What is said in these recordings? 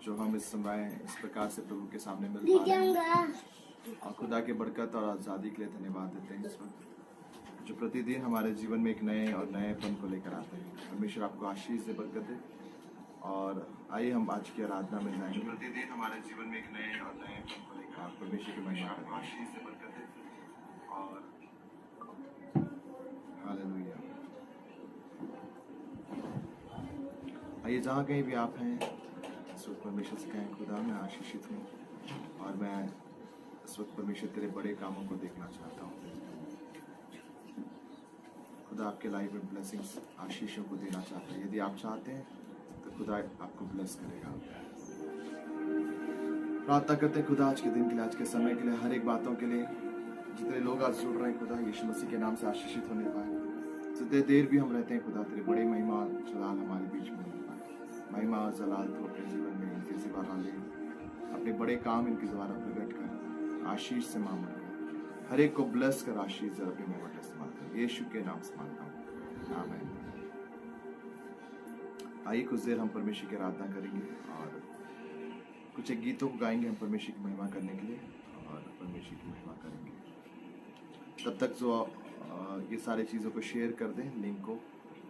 जो हम इस समय इस प्रकार से प्रभु के सामने मिल पा रहे हैं और खुदा के बरकत और आज़ादी के लिए धन्यवाद देते हैं इस वक्त जो प्रतिदिन हमारे जीवन में एक नए और नएपन को लेकर आते हैं। परमेश्वर आपको आशीष से बरकत दे और आइए हम आज की आराधना में जाएंगे। प्रतिदिन हमारे जीवन में एक नए और नएपन को लेकर आप परमेश्वर की महिमा आपको आशीष से बरकत दे और हालेलुया। आइए जहाँ कहीं भी आप हैं इस वक्त परमेश्वर से कहें खुदा मैं आशीषित हूँ और मैं इस वक्त परमेश्वर तेरे बड़े कामों को देखना चाहता हूँ। खुदा आपके लाइफ में ब्लेसिंग्स आशीषों को देना चाहता है। यदि आप चाहते हैं तो खुदा आपको ब्लेस करेगा। प्रार्थना करते हैं खुदा आज के दिन के लिए, आज के समय के लिए, हर एक बातों के लिए जितने लोग आज जुड़ रहे हैं खुदा यीशु मसीह के नाम से आशीषित होने पाए। जितने देर भी हम रहते हैं खुदा तेरे बड़े महिमा और जलाल हमारे बीच में होने पाए। महिमा और जलाल तो अपने जीवन में इनके सिवा ले, अपने बड़े काम इनके द्वारा प्रकट कर आशीष से मांग कर हर एक को ब्लेस कर आशीष जरा अपने मुंह पर इस्तेमाल कर। यीशु के नाम से मांगता हूँ, आमीन। आइए कुछ देर हम परमेश्वर की आराधना करेंगे और कुछ एक गीतों को गाएंगे हम परमेश्वर की महिमा करने के लिए और परमेश्वर की महिमा करेंगे। तब तक जो ये सारी चीज़ों को शेयर कर दें लिंक को,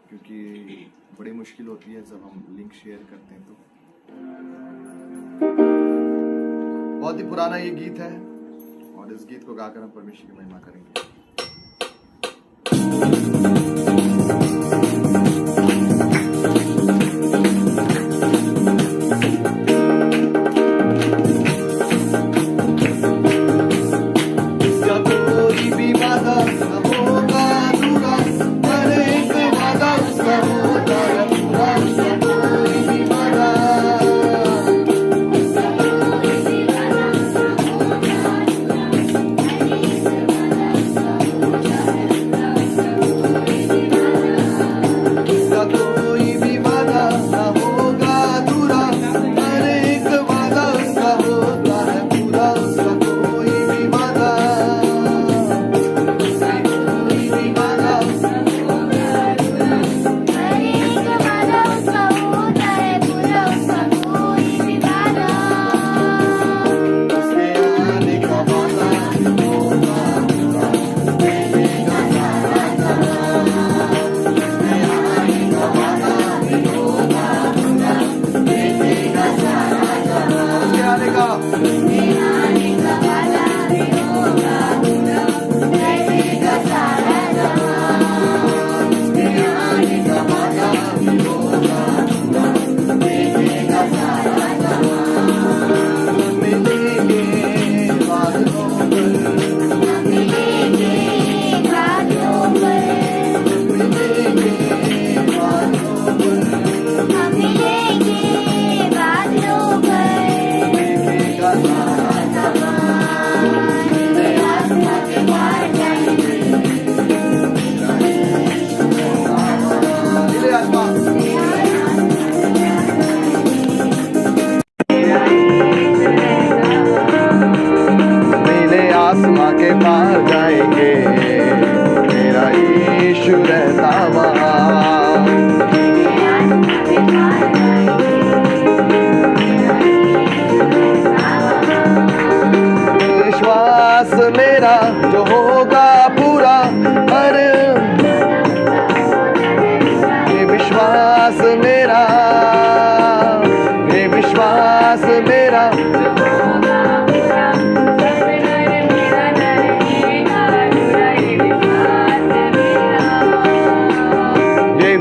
क्योंकि बड़ी मुश्किल होती है जब हम लिंक शेयर करते हैं। तो बहुत ही पुराना ये गीत है और इस गीत को गाकर हम परमेश्वर की महिमा करेंगे।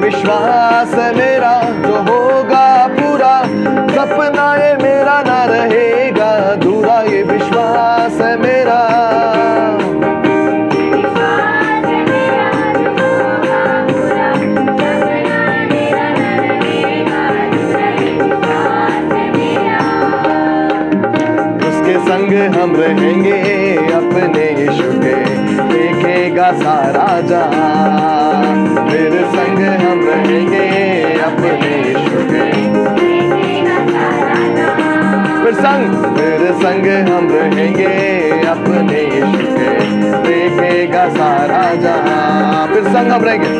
विश्वास मेरा जो होगा पूरा, सपना ये मेरा ना रहेगा अधूरा। ये विश्वास है मेरा, उसके संग हम रहेंगे अपने यीशु के, देखेगा सारा जहां। मेरे संग हम रहेंगे अपने यीशु के, मेरे संग हम रहेंगे अपने यीशु के, देखेगा सारा जहां। फिर संग हम रहेंगे,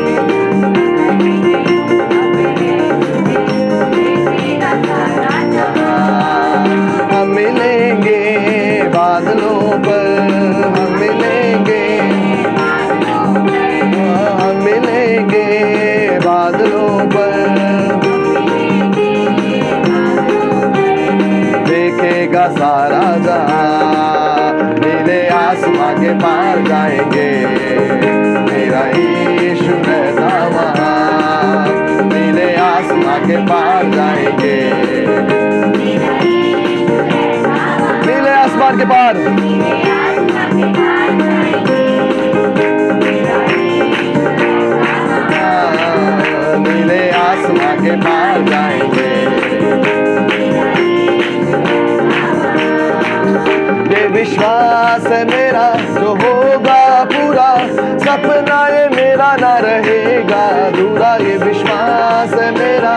देखेगा सारा जहां, नीले आसमां के पार जाएंगे, मेरा यीशु रहता वहां, नीले आसमां के पार जाएंगे, नीले आसमान के पार, नीले आसमां के पार जाएंगे। ये विश्वास है मेरा जो होगा पूरा, सपना ये मेरा ना रहेगा अधूरा, ये विश्वास है मेरा,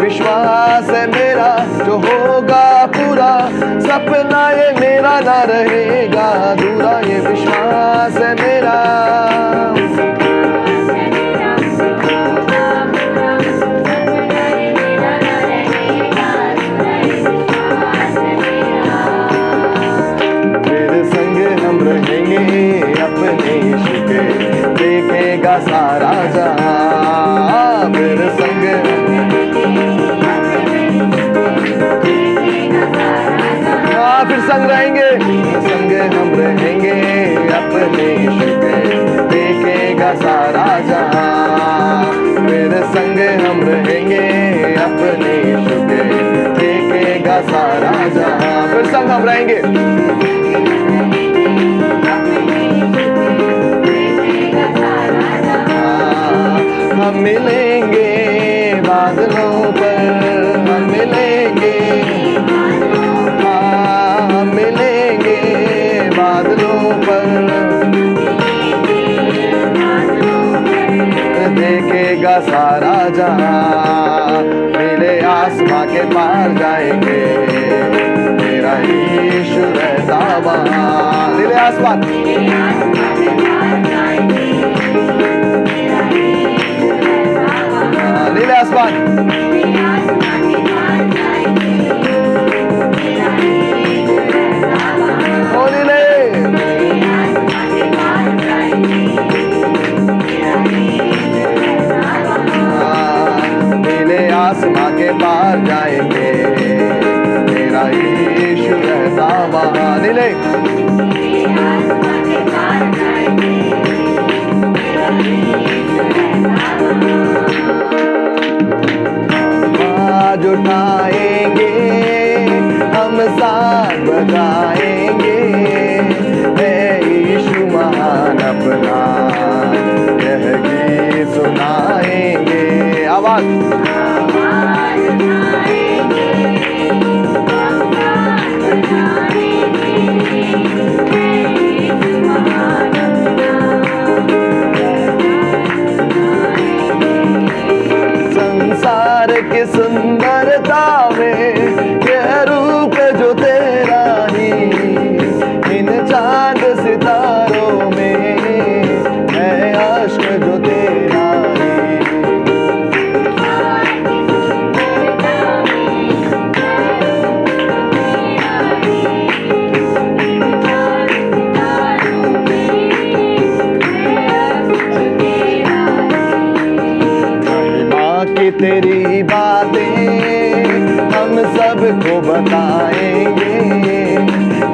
विश्वास है मेरा जो होगा पूरा, सपना ये मेरा ना रहेगा अधूरा, ये विश्वास है मेरा, मेरे संग हम रहेंगे अपने यीशु के, देखेगा सारा जहां, मेरे संग फिर संग रहेंगे, संग हम रहेंगे अपने यीशु के, देखेगा सारा जहां, मेरे संग हम रहेंगे अपने यीशु के, देखेगा सारा जहां, फिर संग हम रहेंगे, हम मिलेंगे बादलों पर, हम मिलेंगे, हम मिलेंगे बादलों पर, देखेगा सारा जहां, नीले आसमां के पार जाएंगे, मेरा यीशु रहता वहां, नीले आसमान, नीले आसमान, ओ नीले, नीले आसमां के पार जाएंगे, मेरा यीशु रहता वहां, नीले आज उठाएंगे हम साथ बजाएंगे, है यीशु महान अपना, यह गीत सुनाएंगे, आवाज संसार की सुंदरता में यह रूप जो तेरा ही, इन चांद सितारों में है अश्क जो तेरा ही, कि तेरी बातें हम सबको बताएंगे,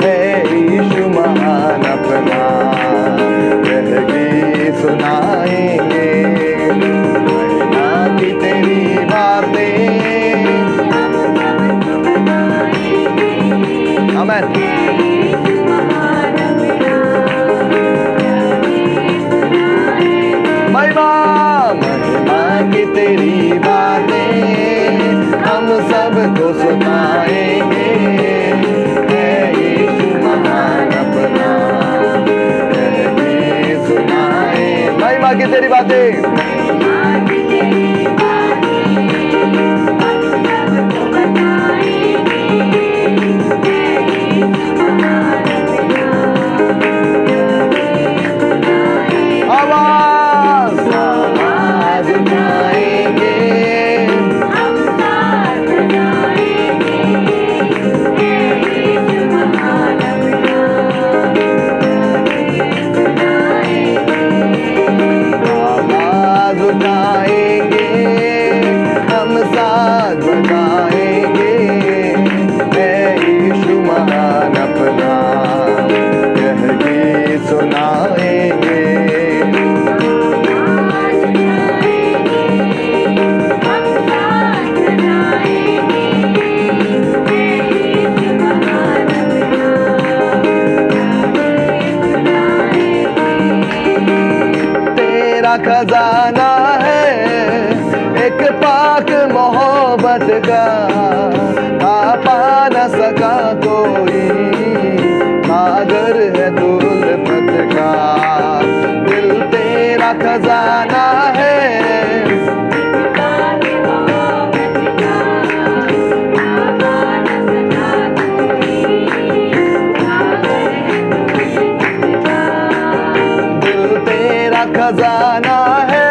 है यीशु महान अपना, यह गीत सुनाएंगे, महिमा की तेरी बातें, आमीन, महिमा की तेरी बातें हम सबको सुनाएंगे, है यीशु महान अपना, यह गीत सुनाए, महिमा की तेरी बातें, खजाना है एक पाक मोहब्बत का, पा न सका कोई सागर है दुल्फत का। दिल तेरा खजाना है खजाना है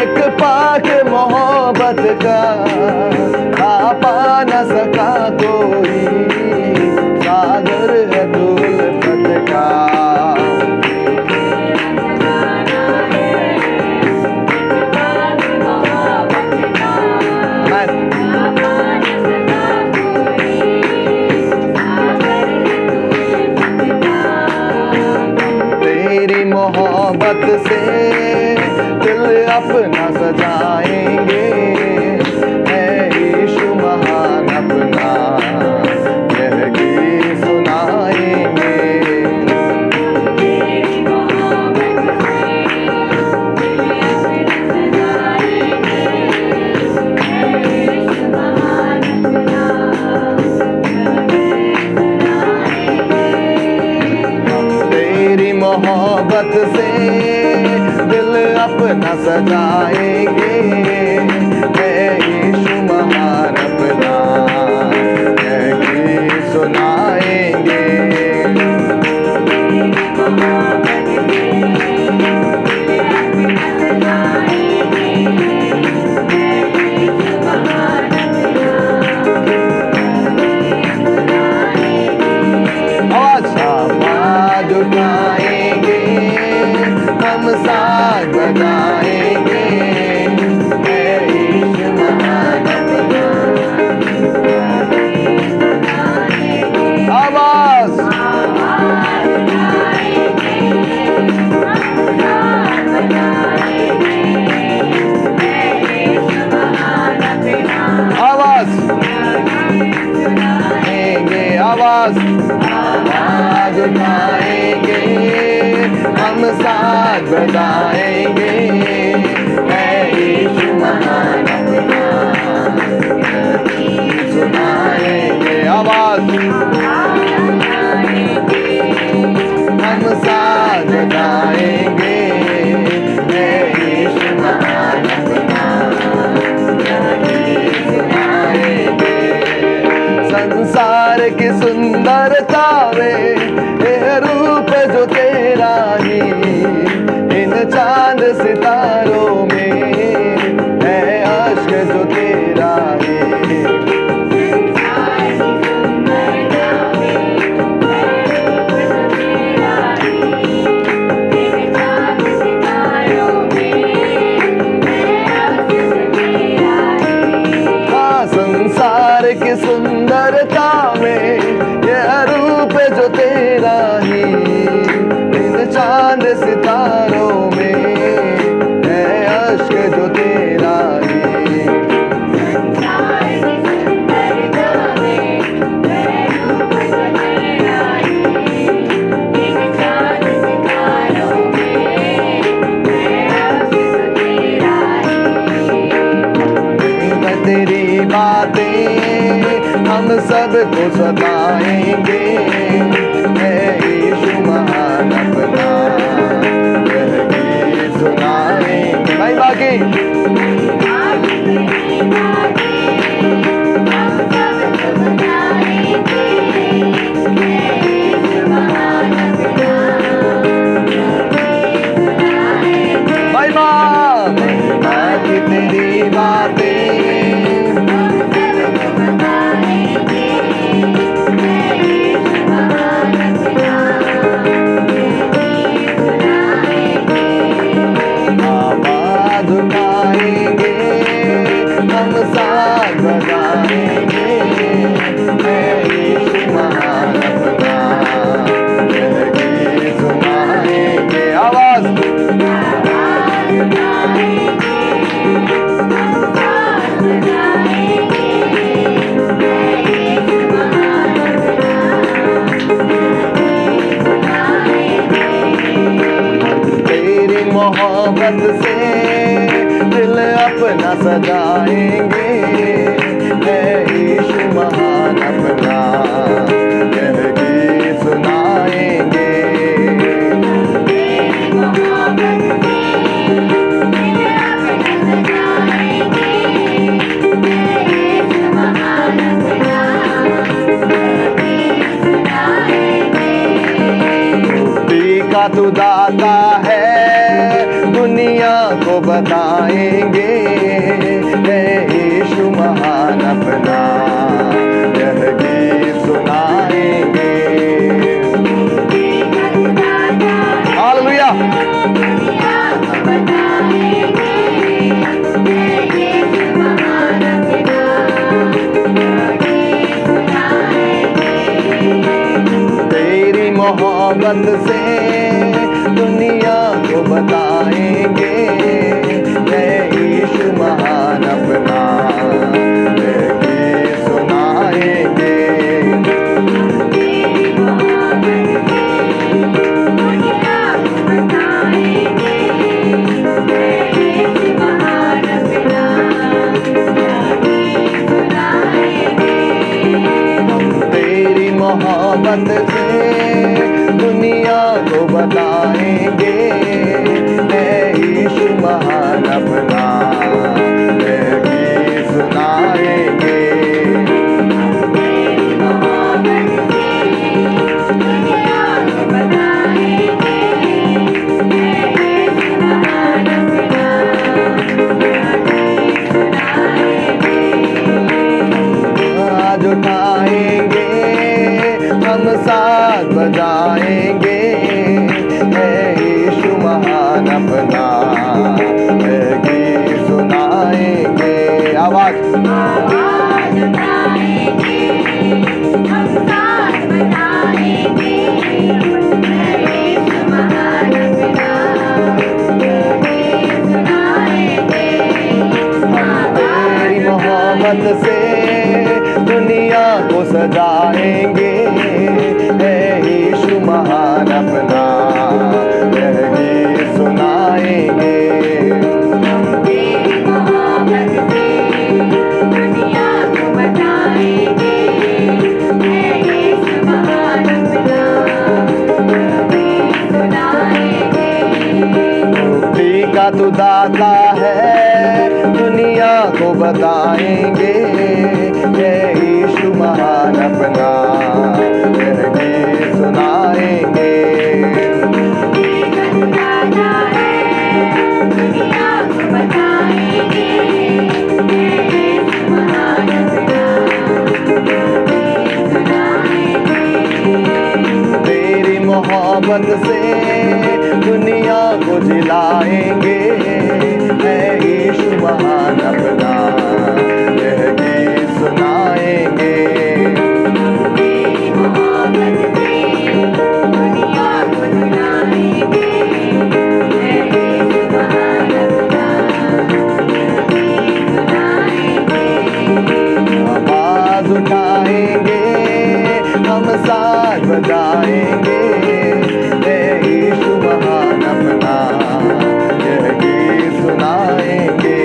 एक पाक मोहब्बत का, पा न सका कोई सागर है दुल्फत का। तेरी मोहब्बत से दिल अपना सजाएंगे, है यीशु महान अपना यह गीत सुनाएंगे। तेरी मोहब्बत से दिल अपना सजाएंगे, है यीशु महान अपना यह गीत सुनाएंगे। आवाज उठाएंगे हम साथ बजाएंगे, है यीशु महान अपना। आवाज आवाज आवाज आवाज उठाएंगे हम साथ बजाएंगे, है यीशु महान अपना सुनाएंगे। आवाज हम साथ बजाएंगे, है यीशु महान अपना सुनाएंगे। संसार की सुंदरता में यह रूप जो तेरा ही, इन चांद सितारों में है अश्क जो तेरा ही। हाँ, संसार की सुंदरता में यह रूप जो तेरा ही, इन चांद सितारों में है अश्क जो तेरा ही। तेरी बातें हम सबको सताएंगे, है यीशु महान अपना यह गीत सुनाएंगे। भाई बाकी भाई माँ बाकी तेरी बातें Bye. मोहब्बत से दिल अपना सजाएंगे, है यीशु महान अपना यह गीत सुनाएंगे। का तू दाता है दुनिया को बताएंगे, है यीशु महान अपना यह गीत सुनाएंगे। हालेलुया। तेरी मोहब्बत से दुनिया को बताएंगे, है यीशु महान अपना यह गीत सुनाएंगे। तेरी मोहब्बत से दुनिया को बताएंगे, है यीशु महान अपना यह गीत सुनाएंगे। आज उठाएंगे हम साथ बजाएंगे, है यीशु महान अपना यह गीत सुनाएंगे। आवाज तेरी मोहब्बत से दुनिया को सजाएंगे, है यीशु महान अपना यह गीत सुनाएंगे। मुक्ति का तू दाता है दुनिया को बताएंगे, है यीशु महान अपना यह गीत सुनाएंगे। तेरी मोहब्बत से दुनिया को जिलाएंगे, है यीशु महान अपना यह गीत सुनाएंगे। आवाज उठाएंगे हम साथ बजाएंगे, है यीशु महान अपना यह गीत सुनाएंगे।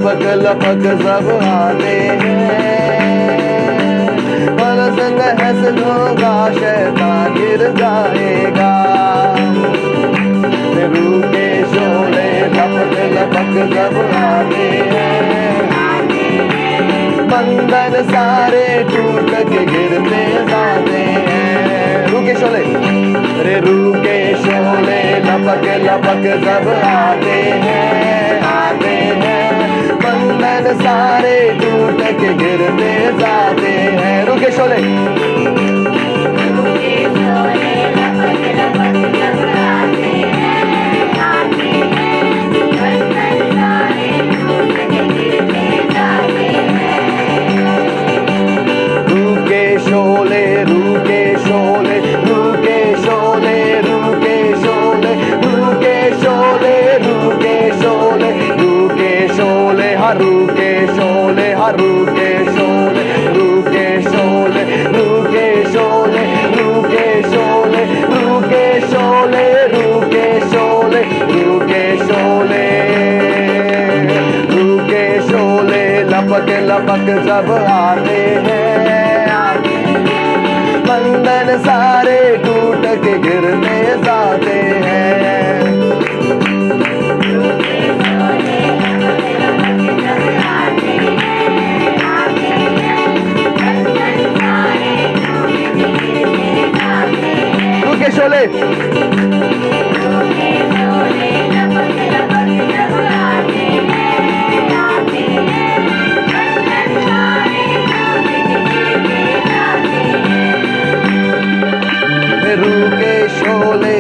लपक लपक सब आते हैं, पर संग हंसनों शैतान गिर जाएगा। रूह के शोले लपक लपक सब आते हैं, बंधन सारे टूट के गिरते जाते हैं। रूह के शोले, अरे रूह के शोले लपक लपक सब आते हैं, आते हैं, बंधन सारे टूट के गिरते जाते हैं। रूह के शोले लपक जब आते हैं, बंधन सारे टूट के गिरते जाते हैं। रूह के शोले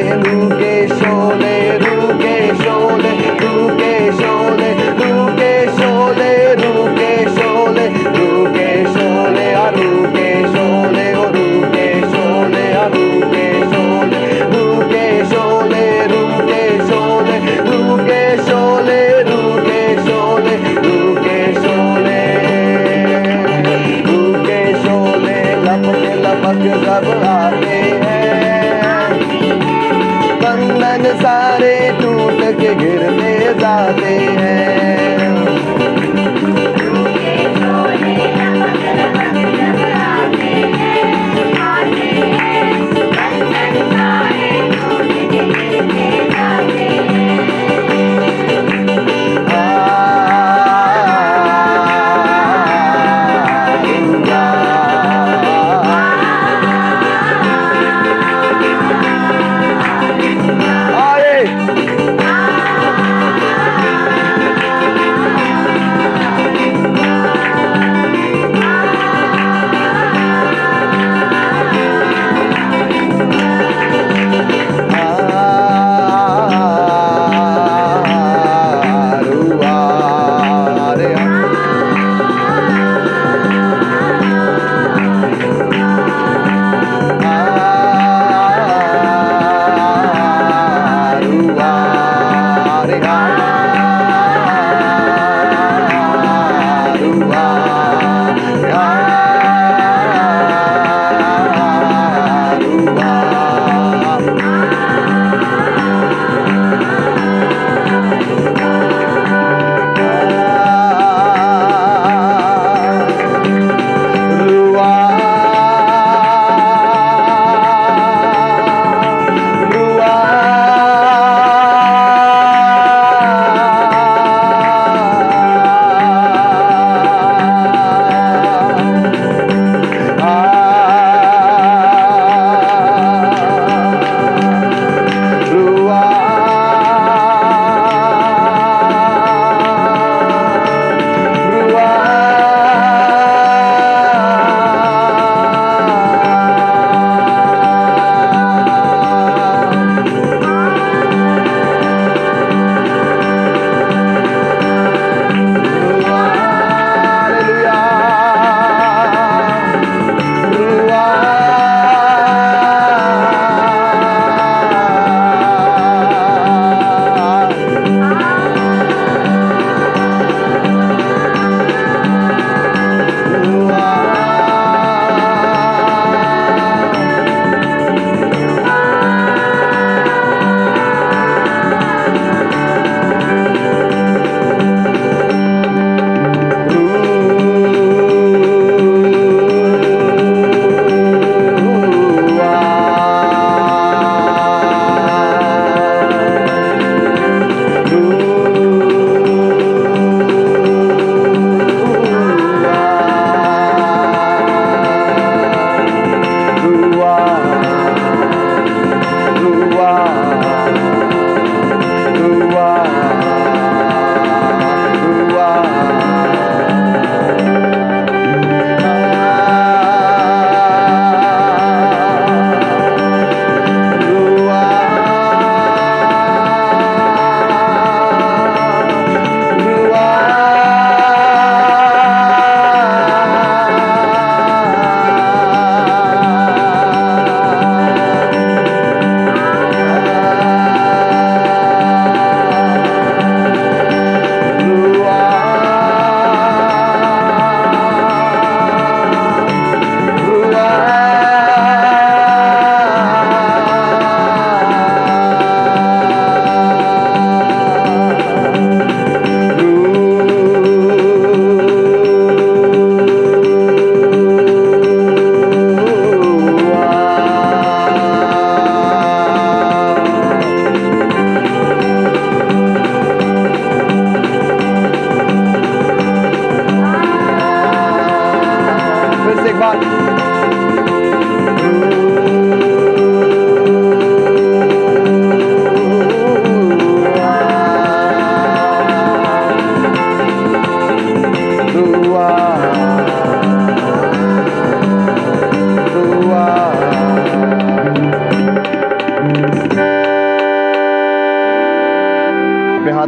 सारे टूट के गिरते जाते हैं।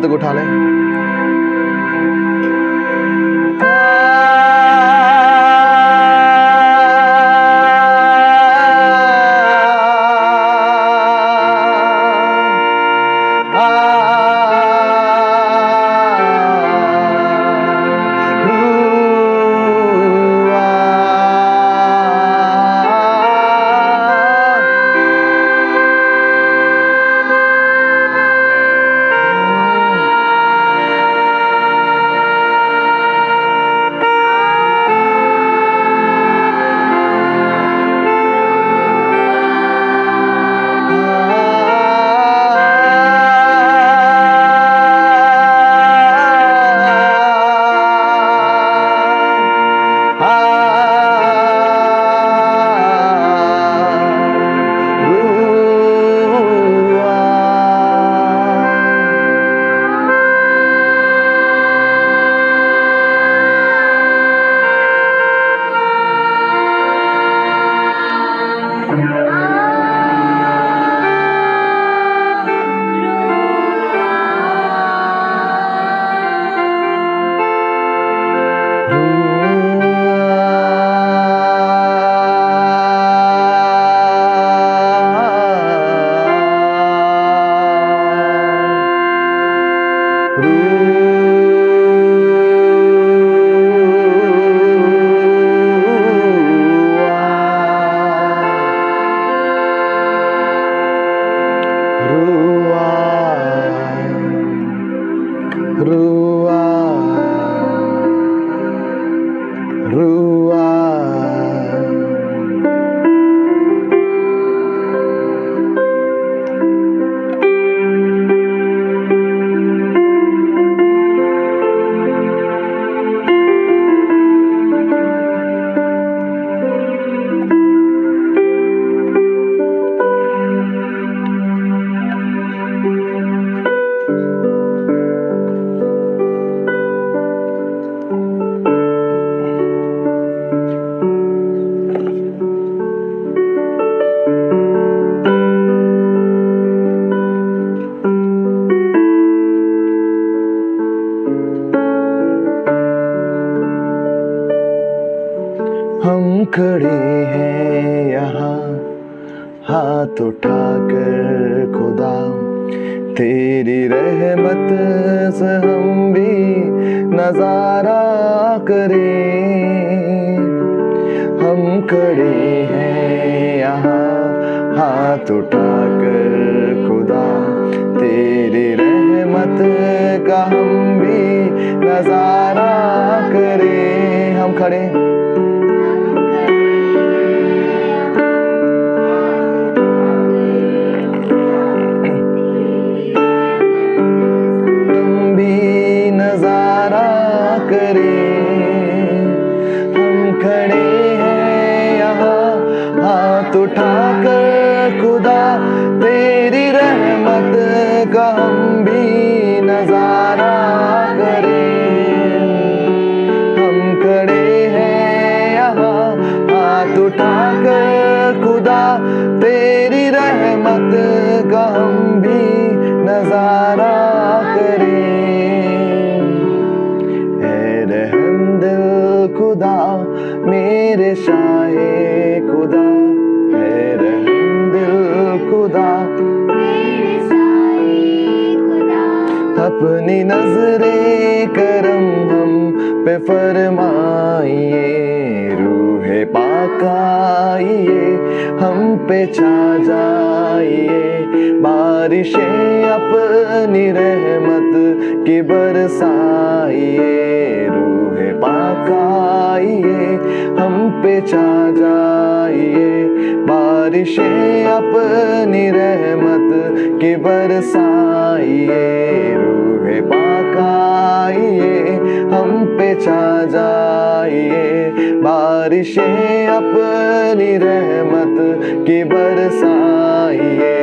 हाथों को उठा लें। हम खड़े हैं यहाँ हाथ उठाकर खुदा, तेरी रहमत से हम भी नजारा करें। हम खड़े हैं यहाँ हाथ उठाकर खुदा, तेरी रहमत का हम भी नजारा करें। हम खड़े उठाकर खुदा, तेरी रहमत का हम भी नजारा करें। हम खड़े हैं यहाँ हाथ उठाकर खुदा, तेरी रहमत का हम भी नजारा करें। ऐ रहमदिल खुदा मेरे शाहे खुदा, अपनी नजरे करम हम पे फरमाइए, रूहे पाक आइए हम पे छा जाइए, बारिशें अपनी रहमत की बरसाइए, रूहे पाक आइए हम पे छा जाइए, बारिशें अपनी रहमत की बरसाइए, रूहे पाक आइए हम पे छा जाइए, बारिशें अपनी रहमत की बरसाइए।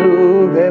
रूहे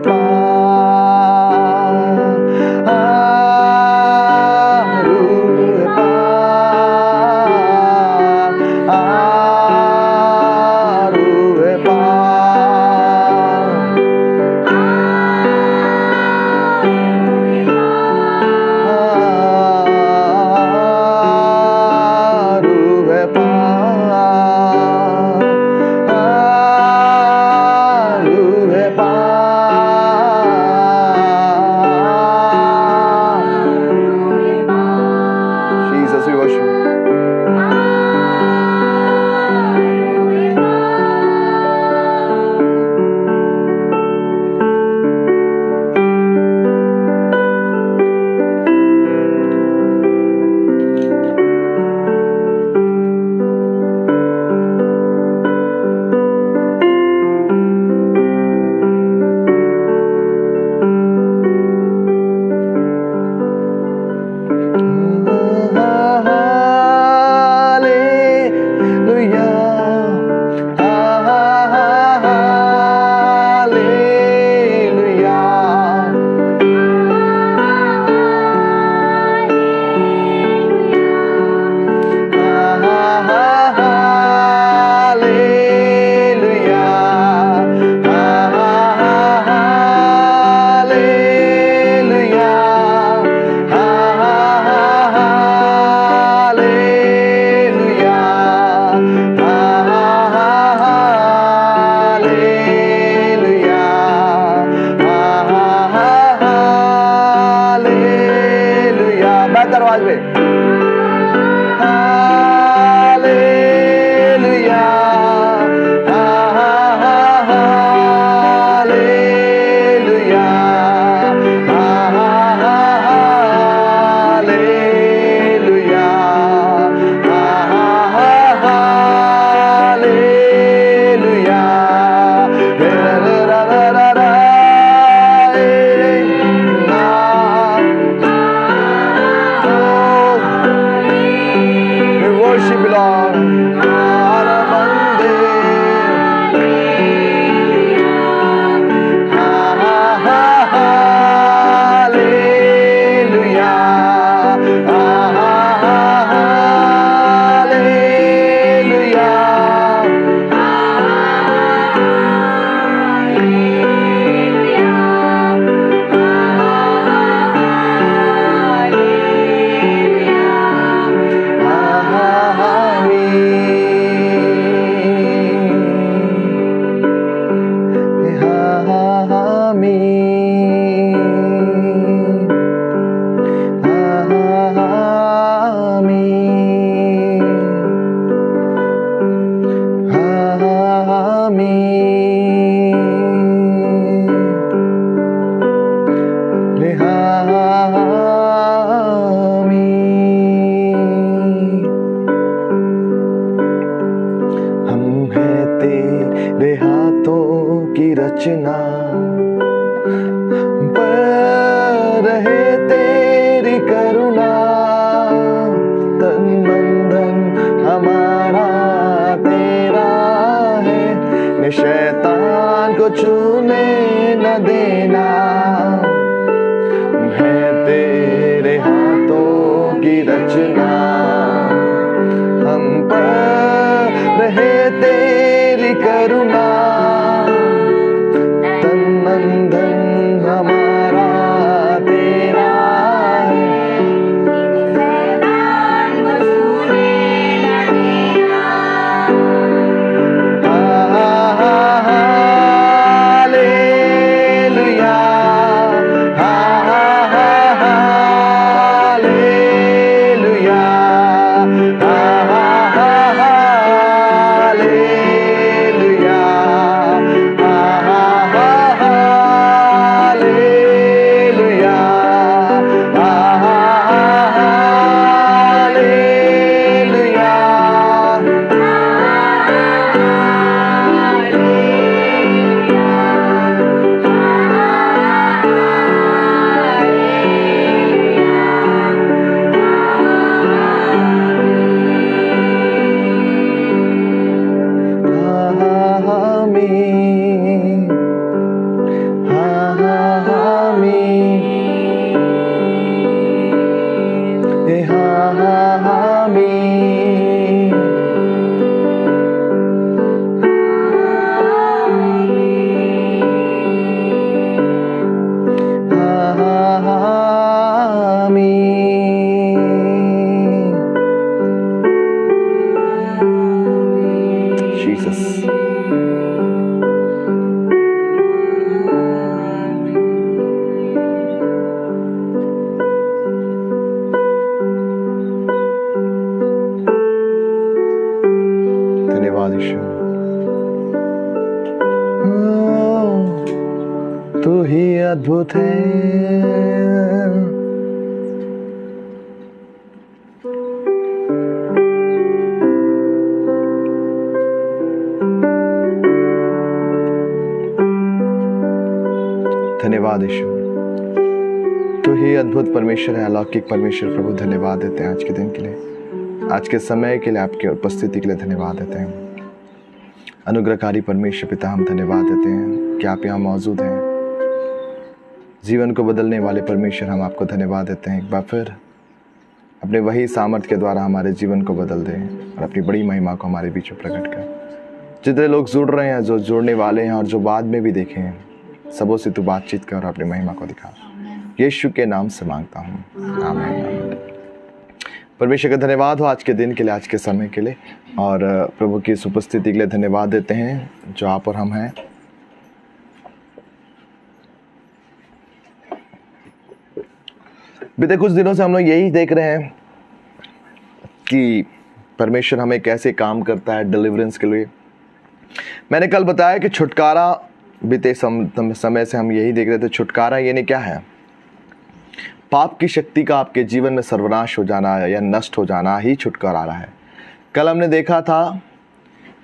हम हैं तेरे हाथों की रचना, पर रहे तेरी करुणा, तन मन धन हमारा तेरा है, ने शैतान को छूने न देना। है तेरे हाथों की रचना, हम पर रहे तेरी करुणा, तन मन धन हमारा तेरा है। हालेलुया, हालेलुया, हालेलुया, हालेलुया, आमीन, आमीन, आमीन, आमीन। Jesus. धन्यवाद ईश्वर, तू ही अद्भुत है। धन्यवाद ईश्वर, तू ही अद्भुत परमेश्वर है, अलौकिक परमेश्वर। प्रभु धन्यवाद देते हैं आज के दिन के लिए, आज के समय के लिए, आपकी उपस्थिति के लिए धन्यवाद देते हैं। अनुग्रहकारी परमेश्वर पिता, हम धन्यवाद देते हैं कि आप यहाँ मौजूद हैं। जीवन को बदलने वाले परमेश्वर, हम आपको धन्यवाद देते हैं। एक बार फिर अपने वही सामर्थ्य के द्वारा हमारे जीवन को बदल दें और अपनी बड़ी महिमा को हमारे बीच में प्रकट कर। जितने लोग जुड़ रहे हैं, जो जुड़ने वाले हैं और जो बाद में भी देखे हैं, सबों से तू बातचीत कर और अपनी महिमा को दिखा। यीशु के नाम से मांगता हूँ, आमीन। परमेश्वर का धन्यवाद हो आज के दिन के लिए, आज के समय के लिए, और प्रभु की इस उपस्थिति के लिए धन्यवाद देते हैं जो आप और हम हैं। बीते कुछ दिनों से हम लोग यही देख रहे हैं कि परमेश्वर हमें कैसे काम करता है डिलीवरेंस के लिए। मैंने कल बताया कि छुटकारा, बीते समय से हम यही देख रहे थे, छुटकारा यानी क्या है? पाप की शक्ति का आपके जीवन में सर्वनाश हो जाना या नष्ट हो जाना ही छुटकारा है। कल हमने देखा था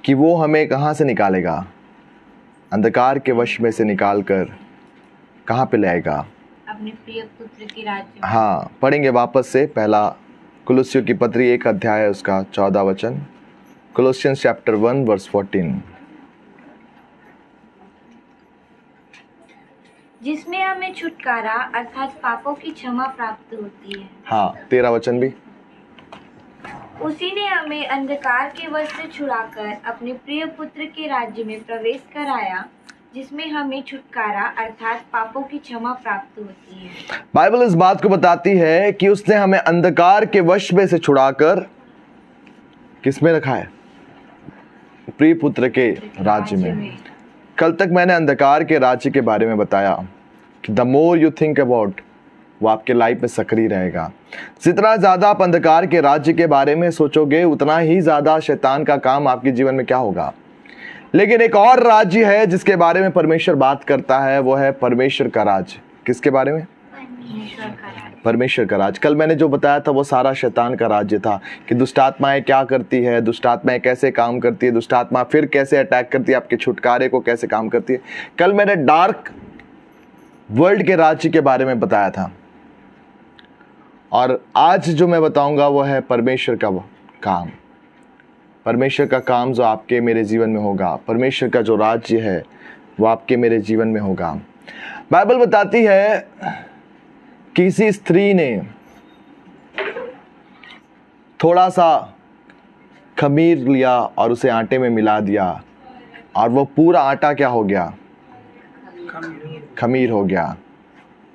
कि वो हमें कहाँ से निकालेगा? अंधकार के वश में से निकाल कर कहाँ पे लाएगा? अपने प्रिय पुत्र के राज्य में। हाँ, पढ़ेंगे वापस से पहला कुलुस्सियों की पत्री 1 अध्याय उसका 14 वचन, कोलोसियंस चैप्टर 1 वर्स 14, जिसमें हमें छुटकारा अर्थात पापों की क्षमा प्राप्त होती है। हाँ 13 वचन भी। उसी ने हमें अंधकार के वश से छुड़ाकर अपने प्रिय पुत्र के राज्य में प्रवेश कराया, जिसमें हमें छुटकारा अर्थात पापों की क्षमा प्राप्त होती है। बाइबल इस बात को बताती है कि उसने हमें अंधकार के वश में से छुड़ाकर किसमें रखा है? प्रिय पुत्र के राज्य में। कल तक मैंने अंधकार के राज्य के बारे में बताया कि the more you think about, वो आपके लाइफ में सक्रिय रहेगा। जितना ज़्यादा आप अंधकार के राज्य के बारे में सोचोगे, उतना ही ज़्यादा शैतान का काम आपके जीवन में क्या होगा? लेकिन एक और राज्य है जिसके बारे में परमेश्वर बात करता है, वो है परमेश्वर का राज्य। किसके बारे में? परमेश्वर का राज। कल मैंने जो बताया था वो सारा शैतान का राज्य था कि दुष्ट आत्माएं क्या करती है, दुष्ट आत्माएं कैसे काम करती है, दुष्ट आत्मा फिर कैसे अटैक करती है, आपके छुटकारे को कैसे काम करती है। कल मैंने डार्क वर्ल्ड के राज्य के बारे में बताया था, और आज जो मैं बताऊंगा वो है परमेश्वर का काम। परमेश्वर का काम जो आपके मेरे जीवन में होगा, परमेश्वर का जो राज्य है वो आपके मेरे जीवन में होगा। बाइबल बताती है किसी स्त्री ने थोड़ा सा खमीर लिया और उसे आटे में मिला दिया, और वो पूरा आटा क्या हो गया? खमीर हो गया।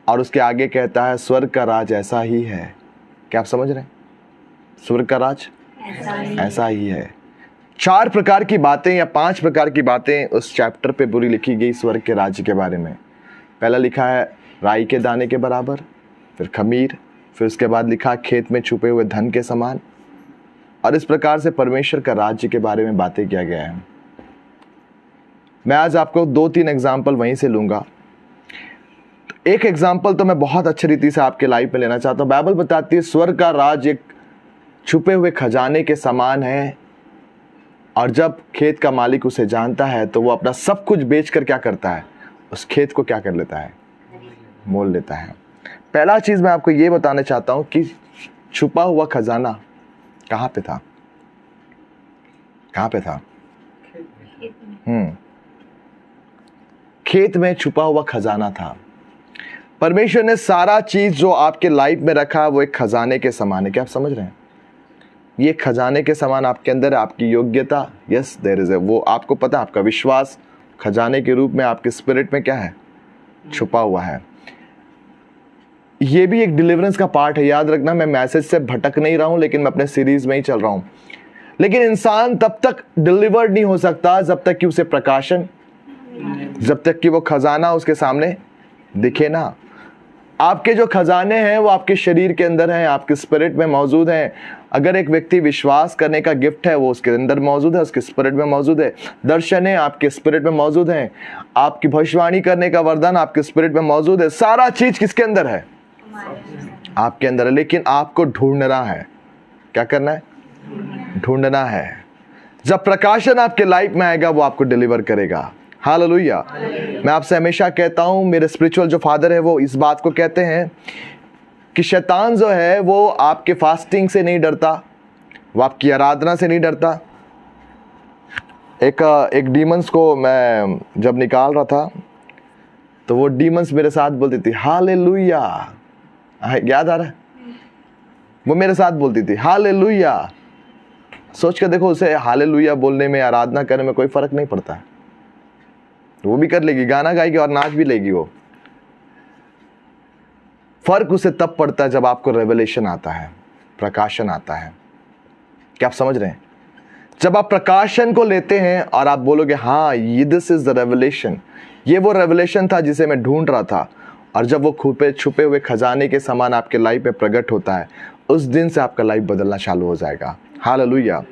और उसके आगे कहता है स्वर्ग का राज ऐसा ही है। क्या आप समझ रहे हैं? स्वर्ग का राज ऐसा ही है। 4 प्रकार की बातें या 5 प्रकार की बातें उस चैप्टर पे बुरी लिखी गई स्वर्ग के राज्य के बारे में। पहला लिखा है राई के दाने के बराबर, फिर खमीर, फिर उसके बाद लिखा खेत में छुपे हुए धन के समान। और इस प्रकार से परमेश्वर का राज्य के बारे में बातें किया गया है। मैं आज आपको 2-3 एग्जाम्पल वहीं से लूंगा। एक एग्जाम्पल तो मैं बहुत अच्छी रीति से आपके लाइफ में लेना चाहता हूँ। बाइबल बताती है स्वर्ग का राज एक छुपे हुए खजाने के समान है, और जब खेत का मालिक उसे जानता है तो वो अपना सब कुछ बेचकर क्या करता है? उस खेत को क्या कर लेता है? मोल लेता है। पहला चीज मैं आपको ये बताना चाहता हूं कि छुपा हुआ खजाना कहां पे था? कहां पे था? खेत में छुपा हुआ खजाना था। परमेश्वर ने सारा चीज जो आपके लाइफ में रखा वो एक खजाने के समान है। क्या आप समझ रहे हैं? ये खजाने के समान आपके अंदर है। आपकी योग्यता, यस देयर इज, वो आपको पता है। आपका विश्वास खजाने के रूप में आपके स्पिरिट में क्या है? छुपा हुआ है। ये भी एक डिलीवरेंस का पार्ट है। याद रखना, मैं मैसेज से भटक नहीं रहा हूं, लेकिन मैं अपने सीरीज में ही चल रहा हूं। लेकिन इंसान तब तक डिलीवर्ड नहीं हो सकता जब तक कि उसे प्रकाशन, जब तक कि वो खजाना उसके सामने दिखे ना। आपके जो खजाने हैं वो आपके शरीर के अंदर हैं, आपके स्पिरिट में मौजूद हैं। अगर एक व्यक्ति विश्वास करने का गिफ्ट है वो उसके अंदर मौजूद है, उसके स्पिरिट में मौजूद है। दर्शन है आपके स्पिरिट में मौजूद है। आपकी भविष्यवाणी करने का वरदान आपके स्पिरिट में मौजूद है। सारा चीज किसके अंदर है? आपके अंदर है। लेकिन आपको ढूंढना है। क्या करना है? ढूंढना है। जब प्रकाशन आपके लाइफ में आएगा वो आपको डिलीवर करेगा। हालेलुया। मैं आपसे हमेशा कहता हूं, मेरे स्पिरिचुअल जो फादर है वो इस बात को कहते हैं कि शैतान जो है वो आपके फास्टिंग से नहीं डरता, वो आपकी आराधना से नहीं डरता। एक डीमंस को मैं जब निकाल रहा था तो वो डीमंस मेरे साथ बोलती थी हालेलुया। याद आ रहा है? वो मेरे साथ बोलती थी हालेलुया। सोच कर देखो, उसे हालेलुया बोलने में, आराधना करने में कोई फर्क नहीं पड़ता है। वो भी कर लेगी, गाना गाएगी और नाच भी लेगी। वो फर्क उसे तब पड़ता है जब आपको रेवलेशन आता है, प्रकाशन आता है। क्या आप समझ रहे हैं? जब आप प्रकाशन को लेते हैं और आप बोलोगे हाँ ये दिस इज द रेवलेशन, ये वो रेवलेशन था जिसे मैं ढूंढ रहा था, और जब वो छुपे हुए खजाने के समान आपके लाइफ में प्रकट होता है, उस दिन से आपका लाइफ बदलना चालू हो जाएगा। हालेलुया।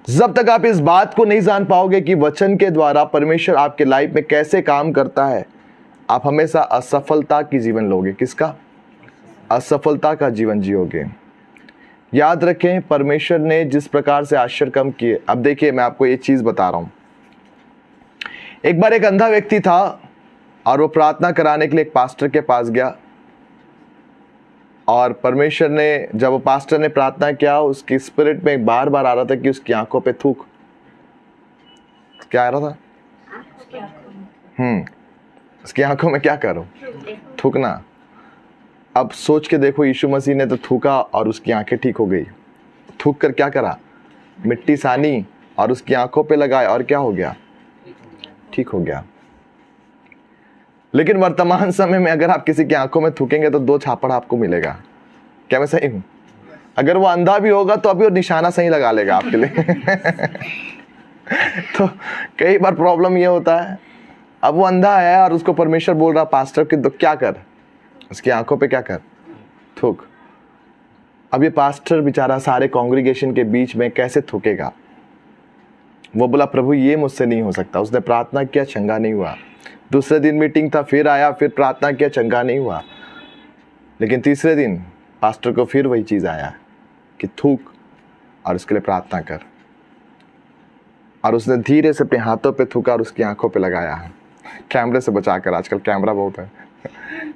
जब तक आप इस बात को नहीं जान पाओगे कि वचन के द्वारा परमेश्वर आपके लाइफ में कैसे काम करता है, आप हमेशा असफलता की जीवन लोगे। किसका? असफलता का जीवन जियोगे। याद रखें, परमेश्वर ने जिस प्रकार से आश्चर्य काम किए। अब देखिए, मैं आपको ये चीज बता रहा हूं। एक बार एक अंधा व्यक्ति था और वो प्रार्थना कराने के लिए एक पास्टर के पास गया, और परमेश्वर ने, जब वो पास्टर ने प्रार्थना किया, उसकी स्पिरिट में बार बार आ रहा था कि उसकी आंखों पे थूक। क्या आ रहा था? उसकी आंखों में क्या करो? थूकना। अब सोच के देखो, यीशु मसीह ने तो थूका और उसकी आंखें ठीक हो गई। थूक कर क्या करा? मिट्टी सानी और उसकी आंखों पे लगाया, और क्या हो गया? ठीक हो गया। लेकिन वर्तमान समय में अगर आप किसी की आंखों में थूकेंगे तो 2 छापड़ आपको मिलेगा। क्या मैं सही हूं? अगर वो अंधा भी होगा तो अभी वो निशाना सही लगा लेगा आपके लिए। तो कई बार प्रॉब्लम ये होता है, अब वो अंधा है और उसको परमेश्वर बोल रहा पास्टर कि तो क्या कर, उसकी आंखों पे क्या कर? थूक। अब ये पास्टर बेचारा सारे कांग्रीगेशन के बीच में कैसे थूकेगा? वो बोला प्रभु ये मुझसे नहीं हो सकता। उसने प्रार्थना किया, चंगा नहीं हुआ। दूसरे दिन मीटिंग था, फिर आया, फिर प्रार्थना किया, चंगा नहीं हुआ। लेकिन तीसरे दिन पास्टर को फिर वही चीज़ आया कि थूक और उसके लिए प्रार्थना कर। और उसने धीरे से अपने हाथों पे थूका और उसकी आंखों पे लगाया, कैमरे से बचाकर, आजकल कैमरा बहुत है,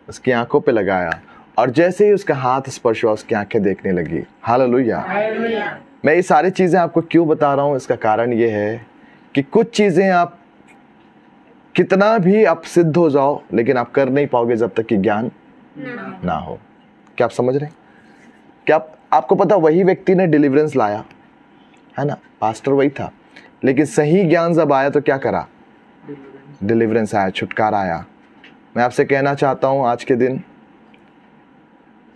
उसकी आंखों पे लगाया। और जैसे ही उसका हाथ स्पर्श हुआ, उसकी आंखें देखने लगी। हालेलुया। मैं ये सारी चीज़ें आपको क्यों बता रहा हूँ, इसका कारण ये है कि कुछ चीज़ें आप कितना भी आप सिद्ध हो जाओ, लेकिन आप कर नहीं पाओगे जब तक कि ज्ञान ना हो। क्या आप समझ रहे हैं? क्या आपको पता वही व्यक्ति ने डिलीवरेंस लाया, है ना, पास्टर वही था, लेकिन सही ज्ञान जब आया तो क्या करा? डिलीवरेंस आया, छुटकारा आया। मैं आपसे कहना चाहता हूँ आज के दिन,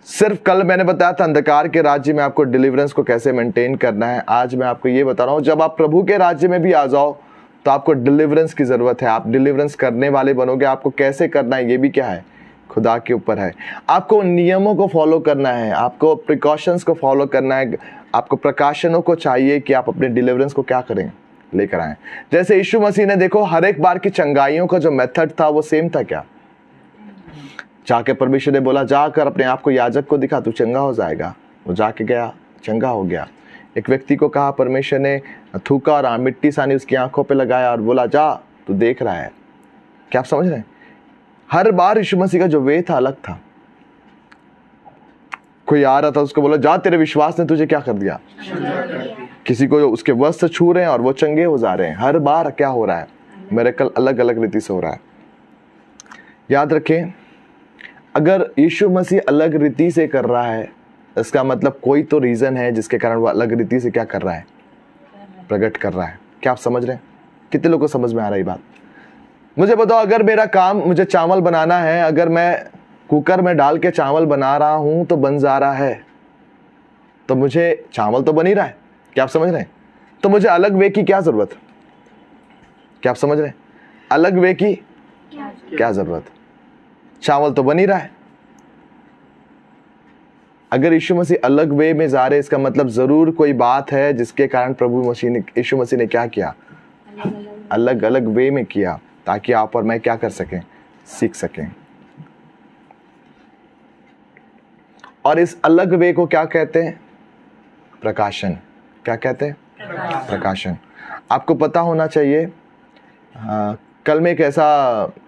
सिर्फ कल मैंने बताया था अंधकार के राज्य में आपको डिलीवरेंस को कैसे मेंटेन करना है। आज मैं आपको ये बता रहा हूँ, जब आप प्रभु के राज्य में भी आ जाओ तो आपको डिलीवरेंस की ज़रूरत है। आप डिलीवरेंस करने वाले बनोगे। आपको कैसे करना है ये भी क्या है? खुदा के ऊपर है। आपको नियमों को फॉलो करना है, आपको प्रिकॉशंस को फॉलो करना है। आपको प्रकाशनों को चाहिए कि आप अपने डिलीवरेंस को क्या करें? लेकर आएँ। जैसे यीशु मसीह ने देखो हर एक बार की चंगाइयों का जो मेथड था वो सेम था। क्या? जाके परमेश्वर ने बोला जाकर अपने आप को याजक को दिखा, तू चंगा हो जाएगा। वो जाके गया, चंगा हो गया। एक व्यक्ति को कहा, परमेश्वर ने थूका और मिट्टी सानी उसकी आंखों पे लगाया और बोला जा, तू देख रहा है। क्या आप समझ रहे हैं? हर बार यीशु मसीह का जो वे था अलग था। कोई आ रहा था, उसको बोला जा, तेरे विश्वास ने तुझे क्या कर दिया? किसी को उसके वस्त्र छू रहे हैं और वो चंगे हो जा रहे हैं। हर बार क्या हो रहा है? मिरेकल अलग अलग रीति से हो रहा है। याद रखें, अगर यीशु मसीह अलग रीति से कर रहा है, इसका मतलब कोई तो रीज़न है जिसके कारण वो अलग रीति से क्या कर रहा है? प्रकट कर रहा है। क्या आप समझ रहे हैं? कितने लोगों को समझ में आ रही बात? मुझे बताओ, अगर मेरा काम, मुझे चावल बनाना है, अगर मैं कुकर में डाल के चावल बना रहा हूँ तो बन जा रहा है, तो मुझे चावल तो बन ही रहा है। क्या आप समझ रहे हैं? तो मुझे अलग वे की क्या ज़रूरत? क्या आप समझ रहे हैं? अलग वे की क्या ज़रूरत? चावल तो बन ही रहा है। अगर यीशु मसीह अलग वे में जा रहे, इसका मतलब जरूर कोई बात है जिसके कारण यीशु मसीह ने क्या किया? अलग अलग वे में किया, ताकि आप और मैं क्या कर सकें? सीख सकें। और इस अलग वे को क्या कहते हैं? प्रकाशन। क्या कहते हैं? प्रकाशन। आपको पता होना चाहिए, कल मैं एक ऐसा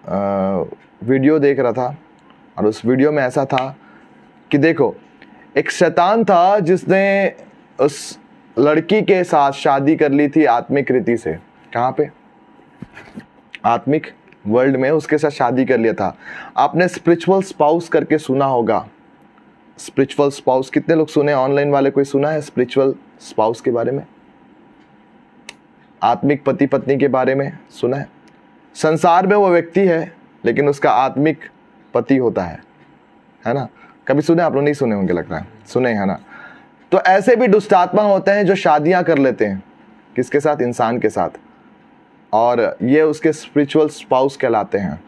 वीडियो देख रहा था और उस वीडियो में ऐसा था कि देखो, एक शैतान था जिसने उस लड़की के साथ शादी कर ली थी आत्मिक रीति से। कहाँ पे? आत्मिक वर्ल्ड में उसके साथ शादी कर लिया था। आपने स्पिरिचुअल स्पाउस करके सुना होगा। स्पिरिचुअल स्पाउस कितने लोग सुने? ऑनलाइन वाले कोई सुना है स्पिरिचुअल स्पाउस के बारे में? आत्मिक पति पत्नी के बारे में सुना है? संसार में वो व्यक्ति है लेकिन उसका आत्मिक पति होता है ना? कभी सुने? आप लोग नहीं सुने होंगे, लगता है सुने, है ना? तो ऐसे भी दुष्ट आत्मा होते हैं जो शादियां कर लेते हैं। किसके साथ? इंसान के साथ। और ये उसके स्पिरिचुअल स्पाउस कहलाते हैं।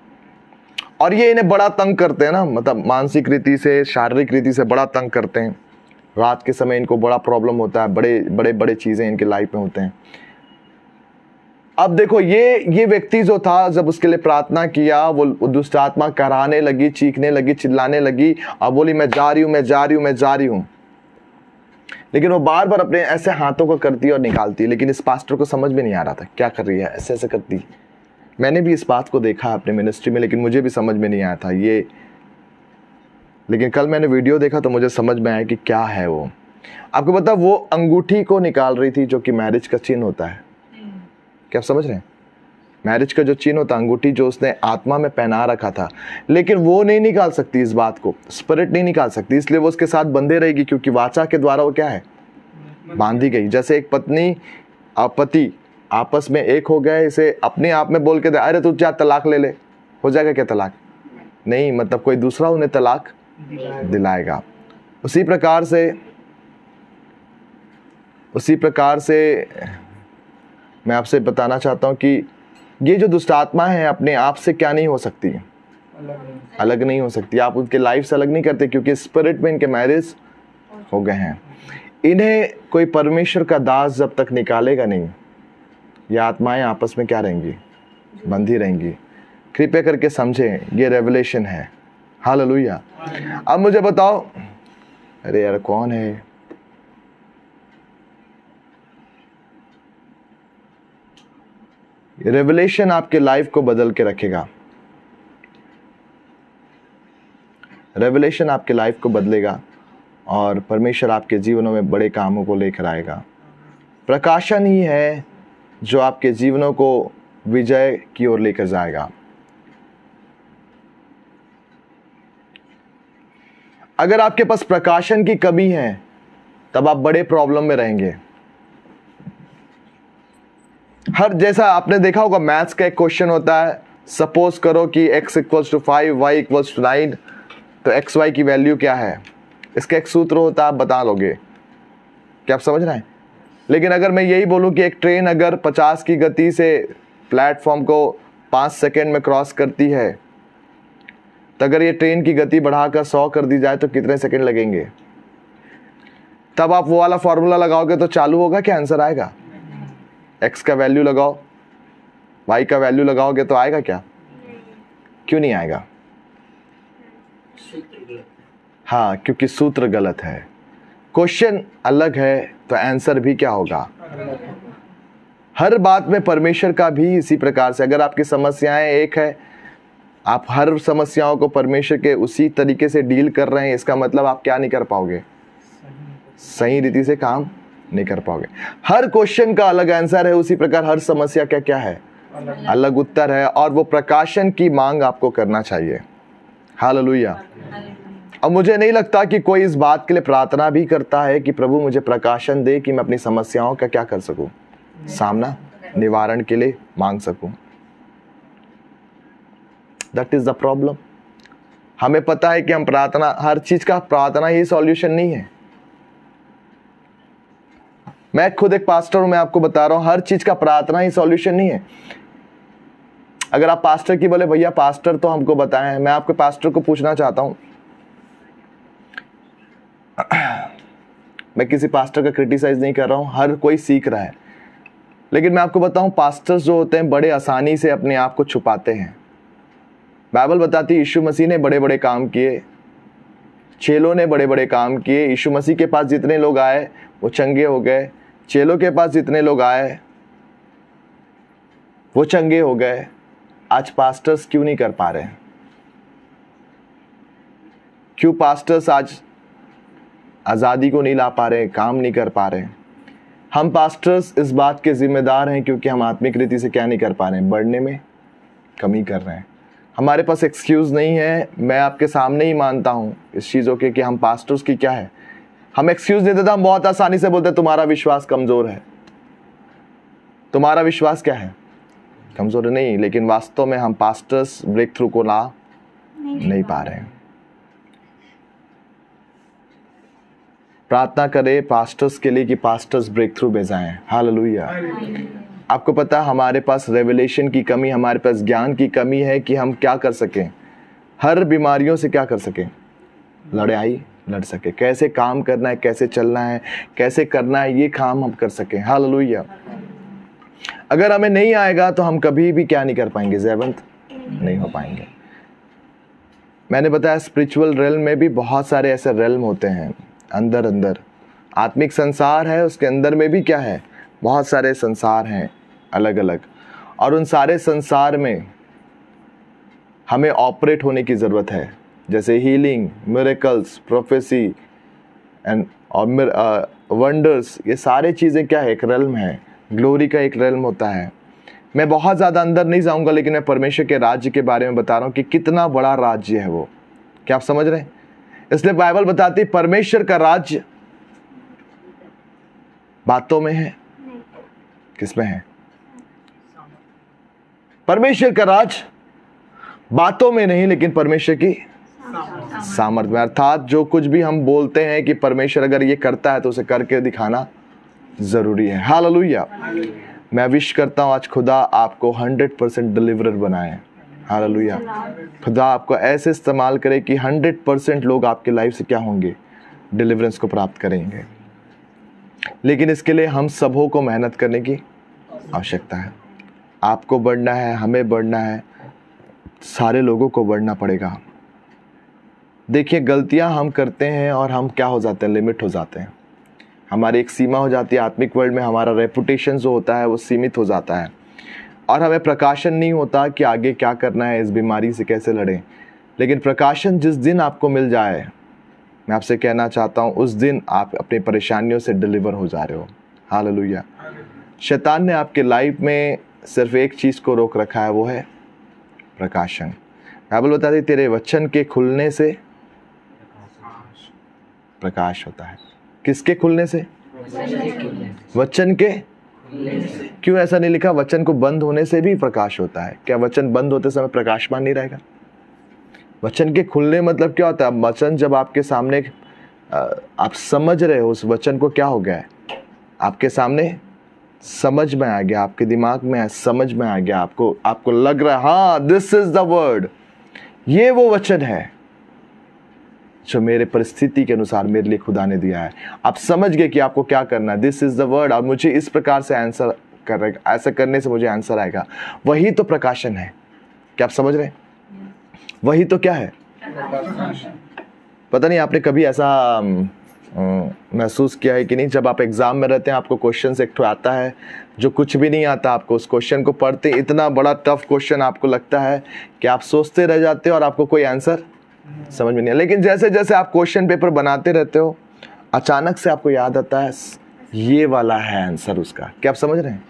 और ये इन्हें बड़ा तंग करते हैं ना, मतलब मानसिक रीति से, शारीरिक रीति से बड़ा तंग करते हैं। रात के समय इनको बड़ा प्रॉब्लम होता है, बड़े चीज़ें इनके लाइफ में होते हैं। अब देखो, ये व्यक्ति जो था, जब उसके लिए प्रार्थना किया, वो दुष्ट आत्मा कराने लगी, चीखने लगी, चिल्लाने लगी और बोली मैं जा रही हूँ, मैं जा रही हूँ, मैं जा रही हूँ। लेकिन वो बार बार अपने ऐसे हाथों को करती और निकालती। लेकिन इस पास्टर को समझ में नहीं आ रहा था क्या कर रही है, ऐसे ऐसे करती। मैंने भी इस बात को देखा अपने मिनिस्ट्री में, लेकिन मुझे भी समझ में नहीं आया था ये। लेकिन कल मैंने वीडियो देखा तो मुझे समझ में आया कि क्या है वो। आपको पता, वो अंगूठी को निकाल रही थी जो कि मैरिज का चिन्ह होता है। क्या आप समझ रहे हैं? मैरिज का जो चिन्ह होता है, अंगूठी जो उसने आत्मा में पहना रखा था, लेकिन वो नहीं निकाल सकती इस बात को, स्पिरिट नहीं निकाल सकती, इसलिए वो उसके साथ बंधे रहेगी, क्योंकि वाचा के द्वारा वो क्या है? बांधी गई। जैसे एक पत्नी और पति आपस में एक हो गए, इसे अपने आप में बोल के दे, अरे तू क्या तलाक ले ले, हो जाएगा क्या तलाक? नहीं, मतलब कोई दूसरा उन्हें तलाक दिलाएगा। उसी प्रकार से मैं आपसे बताना चाहता हूँ कि ये जो दुष्ट आत्मा है अपने आप से क्या नहीं हो सकती? अलग नहीं हो सकती। आप उनके लाइफ से अलग नहीं करते, क्योंकि स्पिरिट में इनके मैरिज हो गए हैं। इन्हें कोई परमेश्वर का दास जब तक निकालेगा नहीं, ये आत्माएं आपस में क्या रहेंगी? बंधी रहेंगी। कृपया करके समझें, ये रेवलेशन है। हालेलुया। अब मुझे बताओ, अरे यार कौन है? रेवलेशन आपके लाइफ को बदल के रखेगा। रेवलेशन आपके लाइफ को बदलेगा और परमेश्वर आपके जीवनों में बड़े कामों को लेकर आएगा। प्रकाशन ही है जो आपके जीवनों को विजय की ओर लेकर जाएगा। अगर आपके पास प्रकाशन की कमी है तब आप बड़े प्रॉब्लम में रहेंगे। हर जैसा आपने देखा होगा, मैथ्स का एक क्वेश्चन होता है, सपोज करो कि x = 5 y = 9, तो एक्स वाई की वैल्यू क्या है? इसका एक सूत्र होता है, आप बता लोगे। क्या आप समझ रहे हैं? लेकिन अगर मैं यही बोलूं कि एक ट्रेन अगर 50 की गति से प्लेटफॉर्म को 5 सेकेंड में क्रॉस करती है, तो अगर ये ट्रेन की गति बढ़ाकर 100 कर दी जाए तो कितने सेकेंड लगेंगे? तब आप वो वाला फॉर्मूला लगाओगे तो चालू होगा क्या? आंसर आएगा? एक्स का वैल्यू लगाओ, वाई का वैल्यू लगाओगे तो आएगा क्या? क्यों नहीं आएगा? हाँ, क्योंकि सूत्र गलत है। क्वेश्चन अलग है तो आंसर भी क्या होगा? हर बात में परमेश्वर का भी इसी प्रकार से, अगर आपकी समस्याएं एक है, आप हर समस्याओं को परमेश्वर के उसी तरीके से डील कर रहे हैं, इसका मतलब आप क्या नहीं कर पाओगे? सही रीति से काम नहीं कर पाओगे। हर क्वेश्चन का अलग आंसर है, उसी प्रकार हर समस्या का क्या है? अलग उत्तर है, और वो प्रकाशन की मांग आपको करना चाहिए। हालेलुया। अब मुझे नहीं लगता कि कोई इस बात के लिए प्रार्थना भी करता है कि प्रभु मुझे प्रकाशन दे कि मैं अपनी समस्याओं का क्या कर सकूं, सामना, निवारण के लिए मांग सकूं। That is the problem. हमें पता है कि हम प्रार्थना, हर चीज का प्रार्थना ही सॉल्यूशन नहीं है। मैं खुद एक पास्टर हूं, मैं आपको बता रहा हूं, हर चीज का प्रार्थना ही सॉल्यूशन नहीं है। अगर आप पास्टर की बोले भैया पास्टर तो हमको बताएं, मैं आपके पास्टर को पूछना चाहता हूं, मैं किसी पास्टर का क्रिटिसाइज नहीं कर रहा हूं, हर कोई सीख रहा है, लेकिन मैं आपको बताऊं पास्टर्स जो होते हैं बड़े आसानी से अपने आप को छुपाते हैं। बाइबल बताती है यीशु मसीह ने बड़े बड़े काम किए, चेलों ने बड़े बड़े काम किए। यीशु मसीह के पास जितने लोग आए वो चंगे हो गए, चेलों के पास जितने लोग आए वो चंगे हो गए। आज पास्टर्स क्यों नहीं कर पा रहे? क्यों पास्टर्स आज आज़ादी को नहीं ला पा रहे, काम नहीं कर पा रहे? हम पास्टर्स इस बात के जिम्मेदार हैं क्योंकि हम आत्मिक रीति से क्या नहीं कर पा रहे हैं? बढ़ने में कमी कर रहे हैं। हमारे पास एक्सक्यूज़ नहीं है। मैं आपके सामने ही मानता हूँ इस चीज़ों के कि हम पास्टर्स की क्या है, हम एक्सक्यूज़ नहीं देते। हम बहुत आसानी से बोलते तुम्हारा विश्वास कमज़ोर है, तुम्हारा विश्वास क्या है? कमज़ोर नहीं, लेकिन वास्तव में हम पास्टर्स ब्रेक थ्रू को ला नहीं पा रहे हैं। प्रार्थना करें पास्टर्स के लिए कि पास्टर्स ब्रेक थ्रू में जाएं। हालेलुया। आपको पता है हमारे पास रेवलेशन की कमी, हमारे पास ज्ञान की कमी है कि हम क्या कर सकें, हर बीमारियों से क्या कर सकें, लड़ाई लड़ सके, कैसे काम करना है, कैसे चलना है, कैसे करना है, ये काम हम कर सकें। हालेलुया। अगर हमें नहीं आएगा तो हम कभी भी क्या नहीं कर पाएंगे? जयवंत नहीं हो पाएंगे। मैंने बताया स्पिरिचुअल रेल्म में भी बहुत सारे ऐसे रेल्म होते हैं, अंदर अंदर आत्मिक संसार है, उसके अंदर में भी क्या है? बहुत सारे संसार हैं अलग अलग, और उन सारे संसार में हमें ऑपरेट होने की ज़रूरत है। जैसे हीलिंग, मिरेकल्स, प्रोफेसी एंड और वंडर्स, ये सारे चीज़ें क्या है? एक रेल्म है। ग्लोरी का एक रेल्म होता है। मैं बहुत ज़्यादा अंदर नहीं जाऊंगा, लेकिन मैं परमेश्वर के राज्य के बारे में बता रहा हूँ कि कितना बड़ा राज्य है वो। क्या आप समझ रहे हैं? इसलिए बाइबल बताती है परमेश्वर का राज्य बातों में है, किसमें है? परमेश्वर का राज बातों में नहीं, लेकिन परमेश्वर की सामर्थ में। अर्थात जो कुछ भी हम बोलते हैं कि परमेश्वर अगर ये करता है तो उसे करके दिखाना जरूरी है। हालेलुया। मैं विश करता हूँ आज खुदा आपको 100% डिलीवरर बनाए। हालेलुया। खुदा आपको ऐसे इस्तेमाल करे कि 100% लोग आपके लाइफ से क्या होंगे? डिलीवरेंस को प्राप्त करेंगे। लेकिन इसके लिए हम सबों को मेहनत करने की आवश्यकता है। आपको बढ़ना है, हमें बढ़ना है, सारे लोगों को बढ़ना पड़ेगा। देखिए, गलतियां हम करते हैं और हम क्या हो जाते हैं, लिमिट हो जाते हैं। हमारी एक सीमा हो जाती है। आत्मिक वर्ल्ड में हमारा रेपुटेशन जो होता है वो सीमित हो जाता है और हमें प्रकाशन नहीं होता कि आगे क्या करना है, इस बीमारी से कैसे लड़ें। लेकिन प्रकाशन जिस दिन आपको मिल जाए, मैं आपसे कहना चाहता हूँ, उस दिन आप अपनी परेशानियों से डिलीवर हो जा रहे हो। हालेलुया। शैतान ने आपके लाइफ में सिर्फ एक चीज़ को रोक रखा है, वो है प्रकाशन। बाइबल बताती है तेरे वचन के खुलने से प्रकाश होता है। किसके खुलने से? वचन के। क्यों ऐसा नहीं लिखा वचन को बंद होने से भी प्रकाश होता है? क्या वचन बंद होते समय प्रकाशमान नहीं रहेगा? वचन के खुलने मतलब क्या होता है? वचन जब आपके सामने आप समझ रहे हो, उस वचन को क्या हो गया है, आपके सामने समझ में आ गया, आपके दिमाग में समझ में आ गया, आपको लग रहा है हाँ दिस इज द वर्ड, ये वो वचन है जो मेरे परिस्थिति के अनुसार मेरे लिए खुदा ने दिया है। आप समझ गए कि आपको क्या करना है, दिस इज द वर्ड, और मुझे इस प्रकार से आंसर करेगा, ऐसा करने से मुझे आंसर आएगा। वही तो प्रकाशन है। क्या आप समझ रहे हैं? वही तो क्या है? पता नहीं आपने कभी ऐसा महसूस किया है कि नहीं, जब आप एग्जाम में रहते हैं, आपको क्वेश्चन एक ठो आता है जो कुछ भी नहीं आता आपको, उस क्वेश्चन को पढ़ते इतना बड़ा टफ क्वेश्चन आपको लगता है कि आप सोचते रह जाते हो और आपको कोई आंसर समझ में नहीं है। लेकिन जैसे जैसे आप क्वेश्चन पेपर बनाते रहते हो, अचानक से आपको याद आता है ये वाला है आंसर उसका। क्या आप समझ रहे हैं?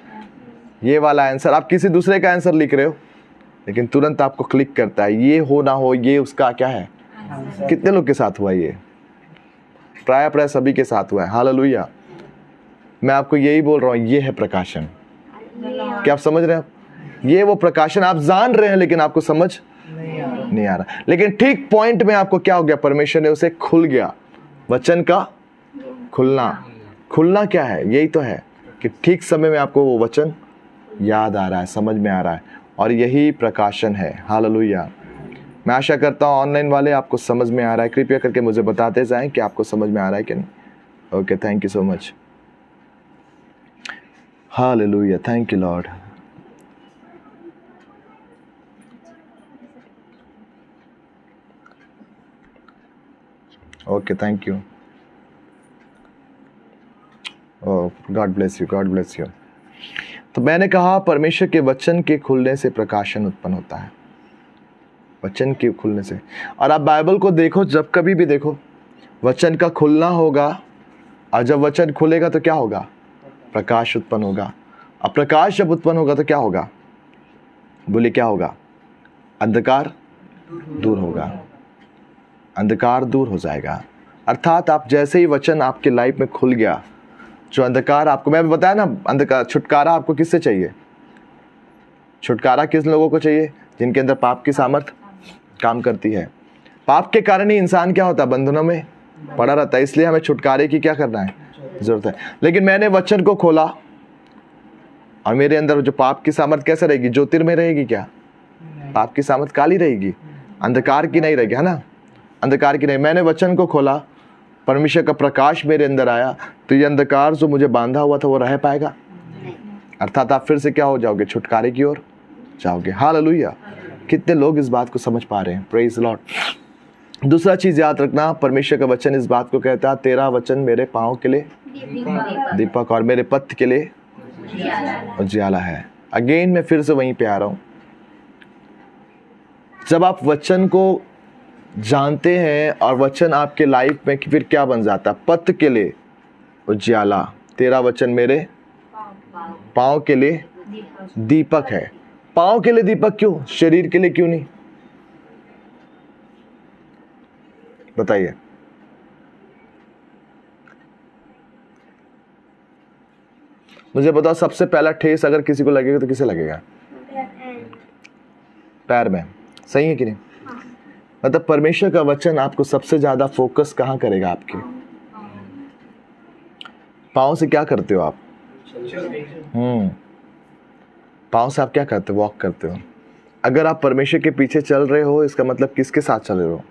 ये वाला आंसर, आप किसी दूसरे का आंसर लिख रहे हो लेकिन तुरंत आपको क्लिक करता है, ये हो ना हो ये उसका क्या है। कितने लोग के साथ हुआ ये? प्राय सभी के साथ हुआ है। हालेलुया। मैं आपको यही बोल रहा हूँ, ये है प्रकाशन। क्या आप समझ रहे हैं? ये वो प्रकाशन, आप जान रहे हैं लेकिन आपको समझ नहीं आ रहा। लेकिन ठीक पॉइंट में आपको क्या हो गया, परमेश्वर ने उसे खुल गया। वचन का खुलना। खुलना क्या है? यही तो है कि ठीक समय में आपको वो वचन याद आ रहा है, समझ में आ रहा है, और यही प्रकाशन है। हालेलुया। मैं आशा करता हूँ ऑनलाइन वाले आपको समझ में आ रहा है। कृपया करके मुझे बताते जाएं कि आपको समझ में आ रहा है कि नहीं। Okay, thank you so much. Hallelujah, thank you Lord. Okay, thank you. Oh, God bless you, God bless you. तो मैंने कहा परमेश्वर के वचन के खुलने से प्रकाशन उत्पन्न होता है। वचन के खुलने से। और आप बाइबल को देखो, जब कभी भी देखो, वचन का खुलना होगा, और जब वचन खुलेगा तो क्या होगा? प्रकाश उत्पन्न होगा। अब प्रकाश जब उत्पन्न होगा तो क्या होगा? बोले क्या होगा? अंधकार दूर होगा। अंधकार दूर हो जाएगा। अर्थात आप जैसे ही वचन आपके लाइफ में खुल गया, जो अंधकार आपको, मैं बताया ना, अंधकार, छुटकारा आपको किससे चाहिए? छुटकारा किस लोगों को चाहिए? जिनके अंदर पाप की सामर्थ काम करती है। पाप के कारण ही इंसान क्या होता है? बंधनों में पड़ा रहता है। इसलिए हमें छुटकारे की क्या करना है? जरूरत है। लेकिन मैंने वचन को खोला और मेरे अंदर जो पाप की सामर्थ कैसे रहेगी? ज्योतिर्मय रहेगी। क्या पाप की सामर्थ काली रहेगी, अंधकार की नहीं रहेगी, है ना? अंधकार की नहीं। मैंने वचन को खोला, परमेश्वर का प्रकाश मेरे अंदर आया, तो ये अंधकार जो मुझे बांधा हुआ था वो रह पाएगा? अर्थात आप फिर से क्या हो जाओगे? छुटकारे की ओर जाओगे। हालेलुया। कितने लोग इस बात को समझ पा रहे हैं? Praise Lord. दूसरा चीज याद रखना, परमेश्वर का वचन इस बात को कहता है, तेरा वचन मेरे पाँव के लिए दीपक और मेरे पथ के लिए उजियाला है। अगेन मैं फिर से वहीं पे आ रहा हूं। जब आप वचन को जानते हैं और वचन आपके लाइफ में फिर क्या बन जाता है? पथ के लिए उजियाला। तेरा वचन मेरे पाँव के लिए दीपक है। पाँव के लिए दीपक क्यों? शरीर के लिए क्यों नहीं? बताइए। मुझे बताओ, सबसे पहला ठेस अगर किसी को लगेगा तो किसे लगेगा? पैर में। सही है कि नहीं? मतलब परमेश्वर का वचन आपको सबसे ज्यादा फोकस कहाँ करेगा? आपके पाँव से क्या करते हो आप? पाँव से आप क्या करते हो? वॉक करते हो। अगर आप परमेश्वर के पीछे चल रहे हो, इसका मतलब किसके साथ चल रहे हो?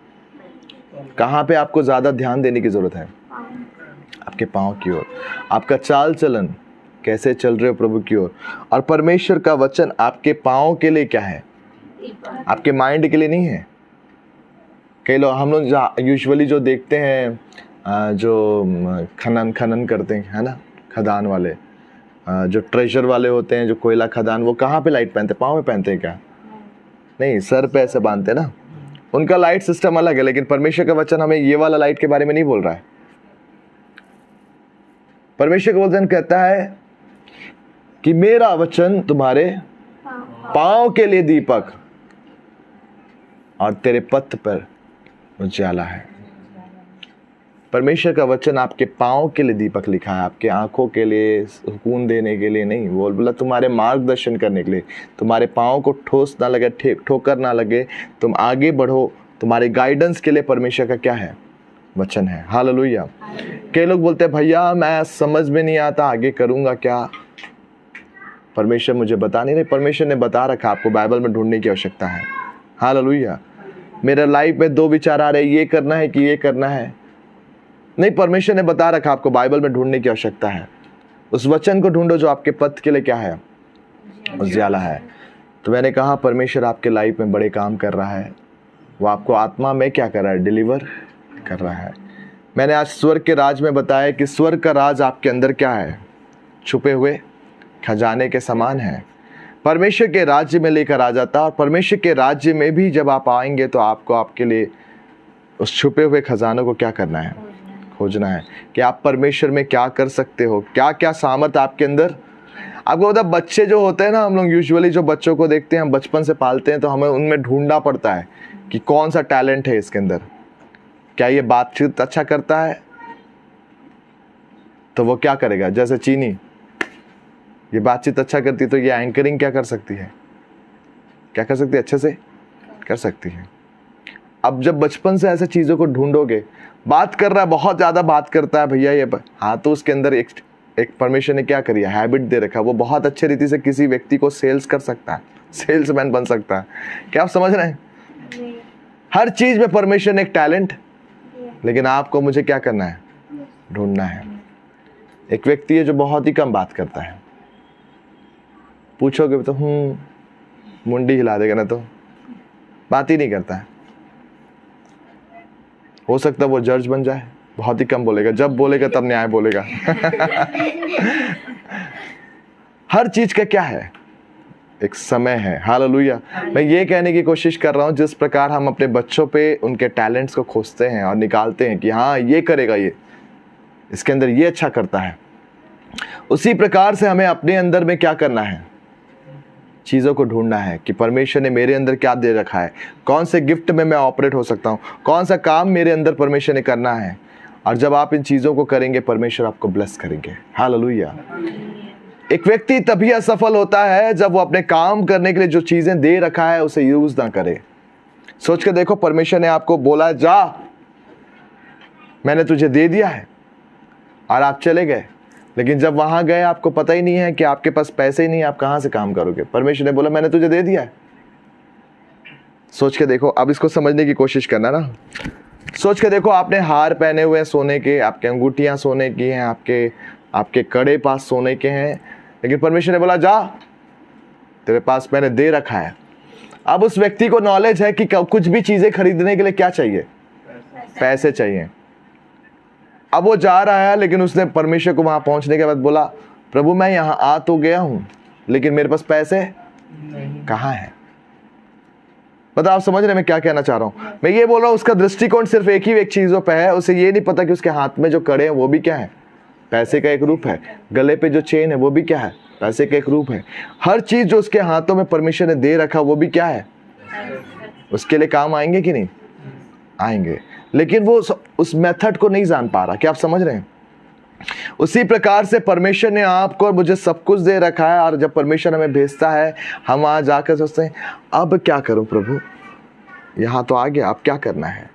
कहाँ पे आपको ज्यादा ध्यान देने की जरूरत है? आपके पाँव की ओर। आपका चाल चलन कैसे चल रहे हो प्रभु की ओर। और परमेश्वर का वचन आपके पाँव के लिए क्या है, आपके माइंड के लिए नहीं है। कई लोग, हम लोग यूजुअली जो देखते हैं जो खनन करते हैं, है ना, खदान वाले, जो ट्रेजर वाले होते हैं, जो कोयला खदान, वो कहाँ पे लाइट पहनते हैं? पाँव में पहनते हैं क्या? नहीं, सर पे ऐसे बांधते हैं ना। उनका लाइट सिस्टम अलग है, लेकिन परमेश्वर का वचन हमें ये वाला लाइट के बारे में नहीं बोल रहा है। परमेश्वर का वचन कहता है कि मेरा वचन तुम्हारे पाँव के लिए दीपक और तेरे पथ पर उजाला है। परमेश्वर का वचन आपके पाँव के लिए दीपक लिखा है, आपके आंखों के लिए, सुकून देने के लिए नहीं। वो बोला तुम्हारे मार्गदर्शन करने के लिए, तुम्हारे पाँव को ठोस ना लगे, ठोकर ना लगे, तुम आगे बढ़ो, तुम्हारे गाइडेंस के लिए परमेश्वर का क्या है, वचन है। हालेलुया। कई लोग बोलते हैं भैया मैं समझ में नहीं आता, आगे करूँगा क्या, परमेश्वर मुझे बता नहीं रहे। परमेश्वर ने बता रखा, आपको बाइबल में ढूंढने की आवश्यकता है। हालेलुया। मेरे लाइफ में दो विचार आ रहे, ये करना है कि ये करना है, नहीं, परमेश्वर ने बता रखा, आपको बाइबल में ढूंढने की आवश्यकता है। उस वचन को ढूंढो जो आपके पथ के लिए क्या है, उजाला है। तो मैंने कहा परमेश्वर आपके लाइफ में बड़े काम कर रहा है, वो आपको आत्मा में क्या कर रहा है, डिलीवर कर रहा है। मैंने आज स्वर्ग के राज में बताया कि स्वर्ग का राज आपके अंदर क्या है, छुपे हुए खजाने के समान है। परमेश्वर के राज्य में लेकर आ जाता है, और परमेश्वर के राज्य में भी जब आप आएंगे तो आपको आपके लिए उस छुपे हुए खजानों को क्या करना है, खोजना है कि आप परमेश्वर में क्या कर सकते हो, क्या क्या सामर्थ आपके अंदर। आपको पता, बच्चे जो होते हैं ना, हम लोग यूजुअली जो बच्चों को देखते हैं, हम बचपन से पालते हैं, तो हमें उनमें ढूंढना पड़ता है कि कौन सा टैलेंट है इसके अंदर। क्या ये बातचीत अच्छा करता है, तो वो क्या करेगा, जैसे चीनी, ये बातचीत अच्छा करती है तो ये एंकरिंग क्या कर सकती है, क्या कर सकती है, अच्छे से कर सकती है। अब जब बचपन से ऐसे चीज़ों को ढूंढोगे, बात कर रहा है, बहुत ज़्यादा बात करता है भैया ये, हाँ, तो उसके अंदर एक परमेश्वर ने क्या करी है, हैबिट दे रखा है, वो बहुत अच्छे रीति से किसी व्यक्ति को सेल्स कर सकता है, सेल्समैन बन सकता है। क्या आप समझ रहे हैं? हर चीज़ में परमेश्वर ने एक टैलेंट, लेकिन आपको मुझे क्या करना है, ढूंढना है। एक व्यक्ति है जो बहुत ही कम बात करता है, पूछोगे तो मुंडी हिला देगा ना, तो बात ही नहीं करता है। हो सकता है वो जज बन जाए, बहुत ही कम बोलेगा, जब बोलेगा तब न्याय बोलेगा। हर चीज का क्या है, एक समय है। हालेलुया। मैं ये कहने की कोशिश कर रहा हूँ, जिस प्रकार हम अपने बच्चों पे उनके टैलेंट्स को खोजते हैं और निकालते हैं कि हाँ ये करेगा, ये इसके अंदर ये अच्छा करता है, उसी प्रकार से हमें अपने अंदर में क्या करना है, चीज़ों को ढूंढना है कि परमेश्वर ने मेरे अंदर क्या दे रखा है, कौन से गिफ्ट में मैं ऑपरेट हो सकता हूँ, कौन सा काम मेरे अंदर परमेश्वर ने करना है। और जब आप इन चीज़ों को करेंगे, परमेश्वर आपको ब्लेस करेंगे। हालेलुया। एक व्यक्ति तभी असफल होता है जब वो अपने काम करने के लिए जो चीज़ें दे रखा है उसे यूज ना करे। सोच के देखो, परमेश्वर ने आपको बोला जा, मैंने तुझे दे दिया है, और आप चले गए, लेकिन जब वहां गए आपको पता ही नहीं है कि आपके पास पैसे ही नहीं, आप कहां से काम करोगे। परमेश्वर ने बोला मैंने तुझे दे दिया है। सोच के देखो, अब इसको समझने की कोशिश करना ना। सोच के देखो, आपने हार पहने हुए हैं सोने के, आपके अंगूठियां सोने की हैं, आपके कड़े पास सोने के हैं, लेकिन परमेश्वर ने बोला जा, तेरे पास मैंने दे रखा है। अब उस व्यक्ति को नॉलेज है कि कुछ भी चीजें खरीदने के लिए क्या चाहिए, पैसे चाहिए। अब वो जा रहा है, लेकिन उसने परमेश्वर को वहां पहुंचने के बाद बोला, प्रभु मैं यहां आ तो गया हूं, लेकिन मेरे पास पैसे कहां है। बताओ, आप समझ रहे मैं क्या कहना चाह रहा हूं? मैं ये बोल रहा हूं, उसका दृष्टिकोण सिर्फ एक चीजों पे है। उसे ये नहीं पता कि उसके हाथ में जो कड़े हैं वो भी क्या है, पैसे का एक रूप है। गले पे जो चेन है वो भी क्या है, पैसे का एक रूप है। हर चीज जो उसके हाथों में परमेश्वर ने दे रखा वो भी क्या है, उसके लिए काम आएंगे कि नहीं आएंगे। लेकिन वो उस मेथड को नहीं जान पा रहा। क्या आप समझ रहे हैं? उसी प्रकार से परमेश्वर ने आपको और मुझे सब कुछ दे रखा है, और जब परमेश्वर हमें भेजता है, हम वहां जाकर सोचते हैं अब क्या करूं प्रभु, यहां तो आ गया, अब क्या करना है,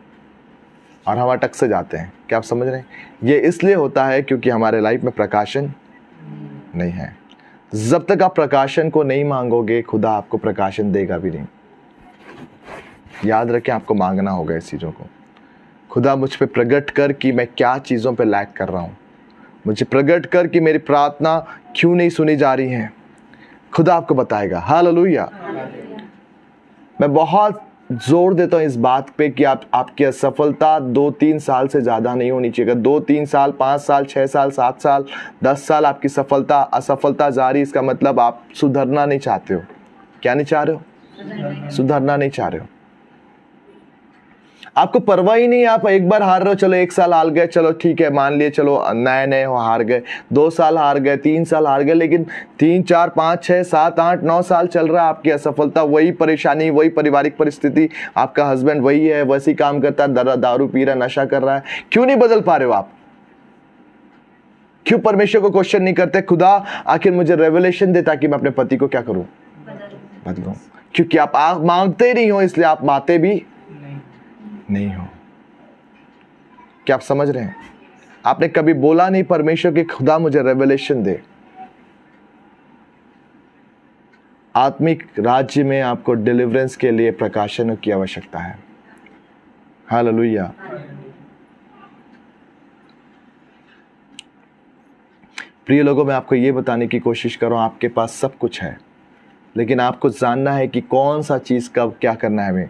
और हम अटक से जाते हैं। क्या आप समझ रहे हैं? ये इसलिए होता है क्योंकि हमारे लाइफ में प्रकाशन नहीं है। जब तक आप प्रकाशन को नहीं मांगोगे, खुदा आपको प्रकाशन देगा भी नहीं। याद रखें, आपको मांगना होगा इस चीज़ों को। खुदा मुझ पे प्रकट कर कि मैं क्या चीज़ों पे लैक कर रहा हूँ, मुझे प्रकट कर कि मेरी प्रार्थना क्यों नहीं सुनी जा रही है। खुदा आपको बताएगा। हालेलुया। मैं बहुत जोर देता हूँ इस बात पे कि आपकी असफलता 2-3 साल से ज़्यादा नहीं होनी चाहिए। अगर 2-3 साल, 5 साल, 6 साल, 7 साल, 10 साल आपकी असफलता जारी, इसका मतलब आप सुधरना नहीं चाहते हो। क्या नहीं चाह रहे हो? सुधरना नहीं चाह रहे हो। आपको परवाह ही नहीं, आप एक बार हार रहे हो, चलो 1 साल हार गए, चलो ठीक है, मान लिए, चलो नए हो, हार गए, 2 साल हार गए, 3 साल हार गए, लेकिन 3, 4, 5, 6, 7, 8, 9 साल चल रहा है आपकी असफलता, वही परेशानी, वही पारिवारिक परिस्थिति, आपका हस्बैंड वही है, वैसी काम करता है, दारू पी रहा, नशा कर रहा है। क्यों नहीं बदल पा रहे हो आप? क्यों परमेश्वर को क्वेश्चन नहीं करते, खुदा आखिर मुझे रेवलेशन दे ताकि मैं अपने पति को क्या करूं? बदलूं। क्योंकि आप मांगते नहीं हो, इसलिए आप माते भी नहीं हो। क्या आप समझ रहे हैं? आपने कभी बोला नहीं परमेश्वर कि खुदा मुझे रेवलेशन दे। आत्मिक राज्य में आपको डिलीवरेंस के लिए प्रकाशन की आवश्यकता है। हालेलुया। प्रिय लोगों, मैं आपको ये बताने की कोशिश कर रहा हूं, आपके पास सब कुछ है, लेकिन आपको जानना है कि कौन सा चीज कब क्या करना है, हमें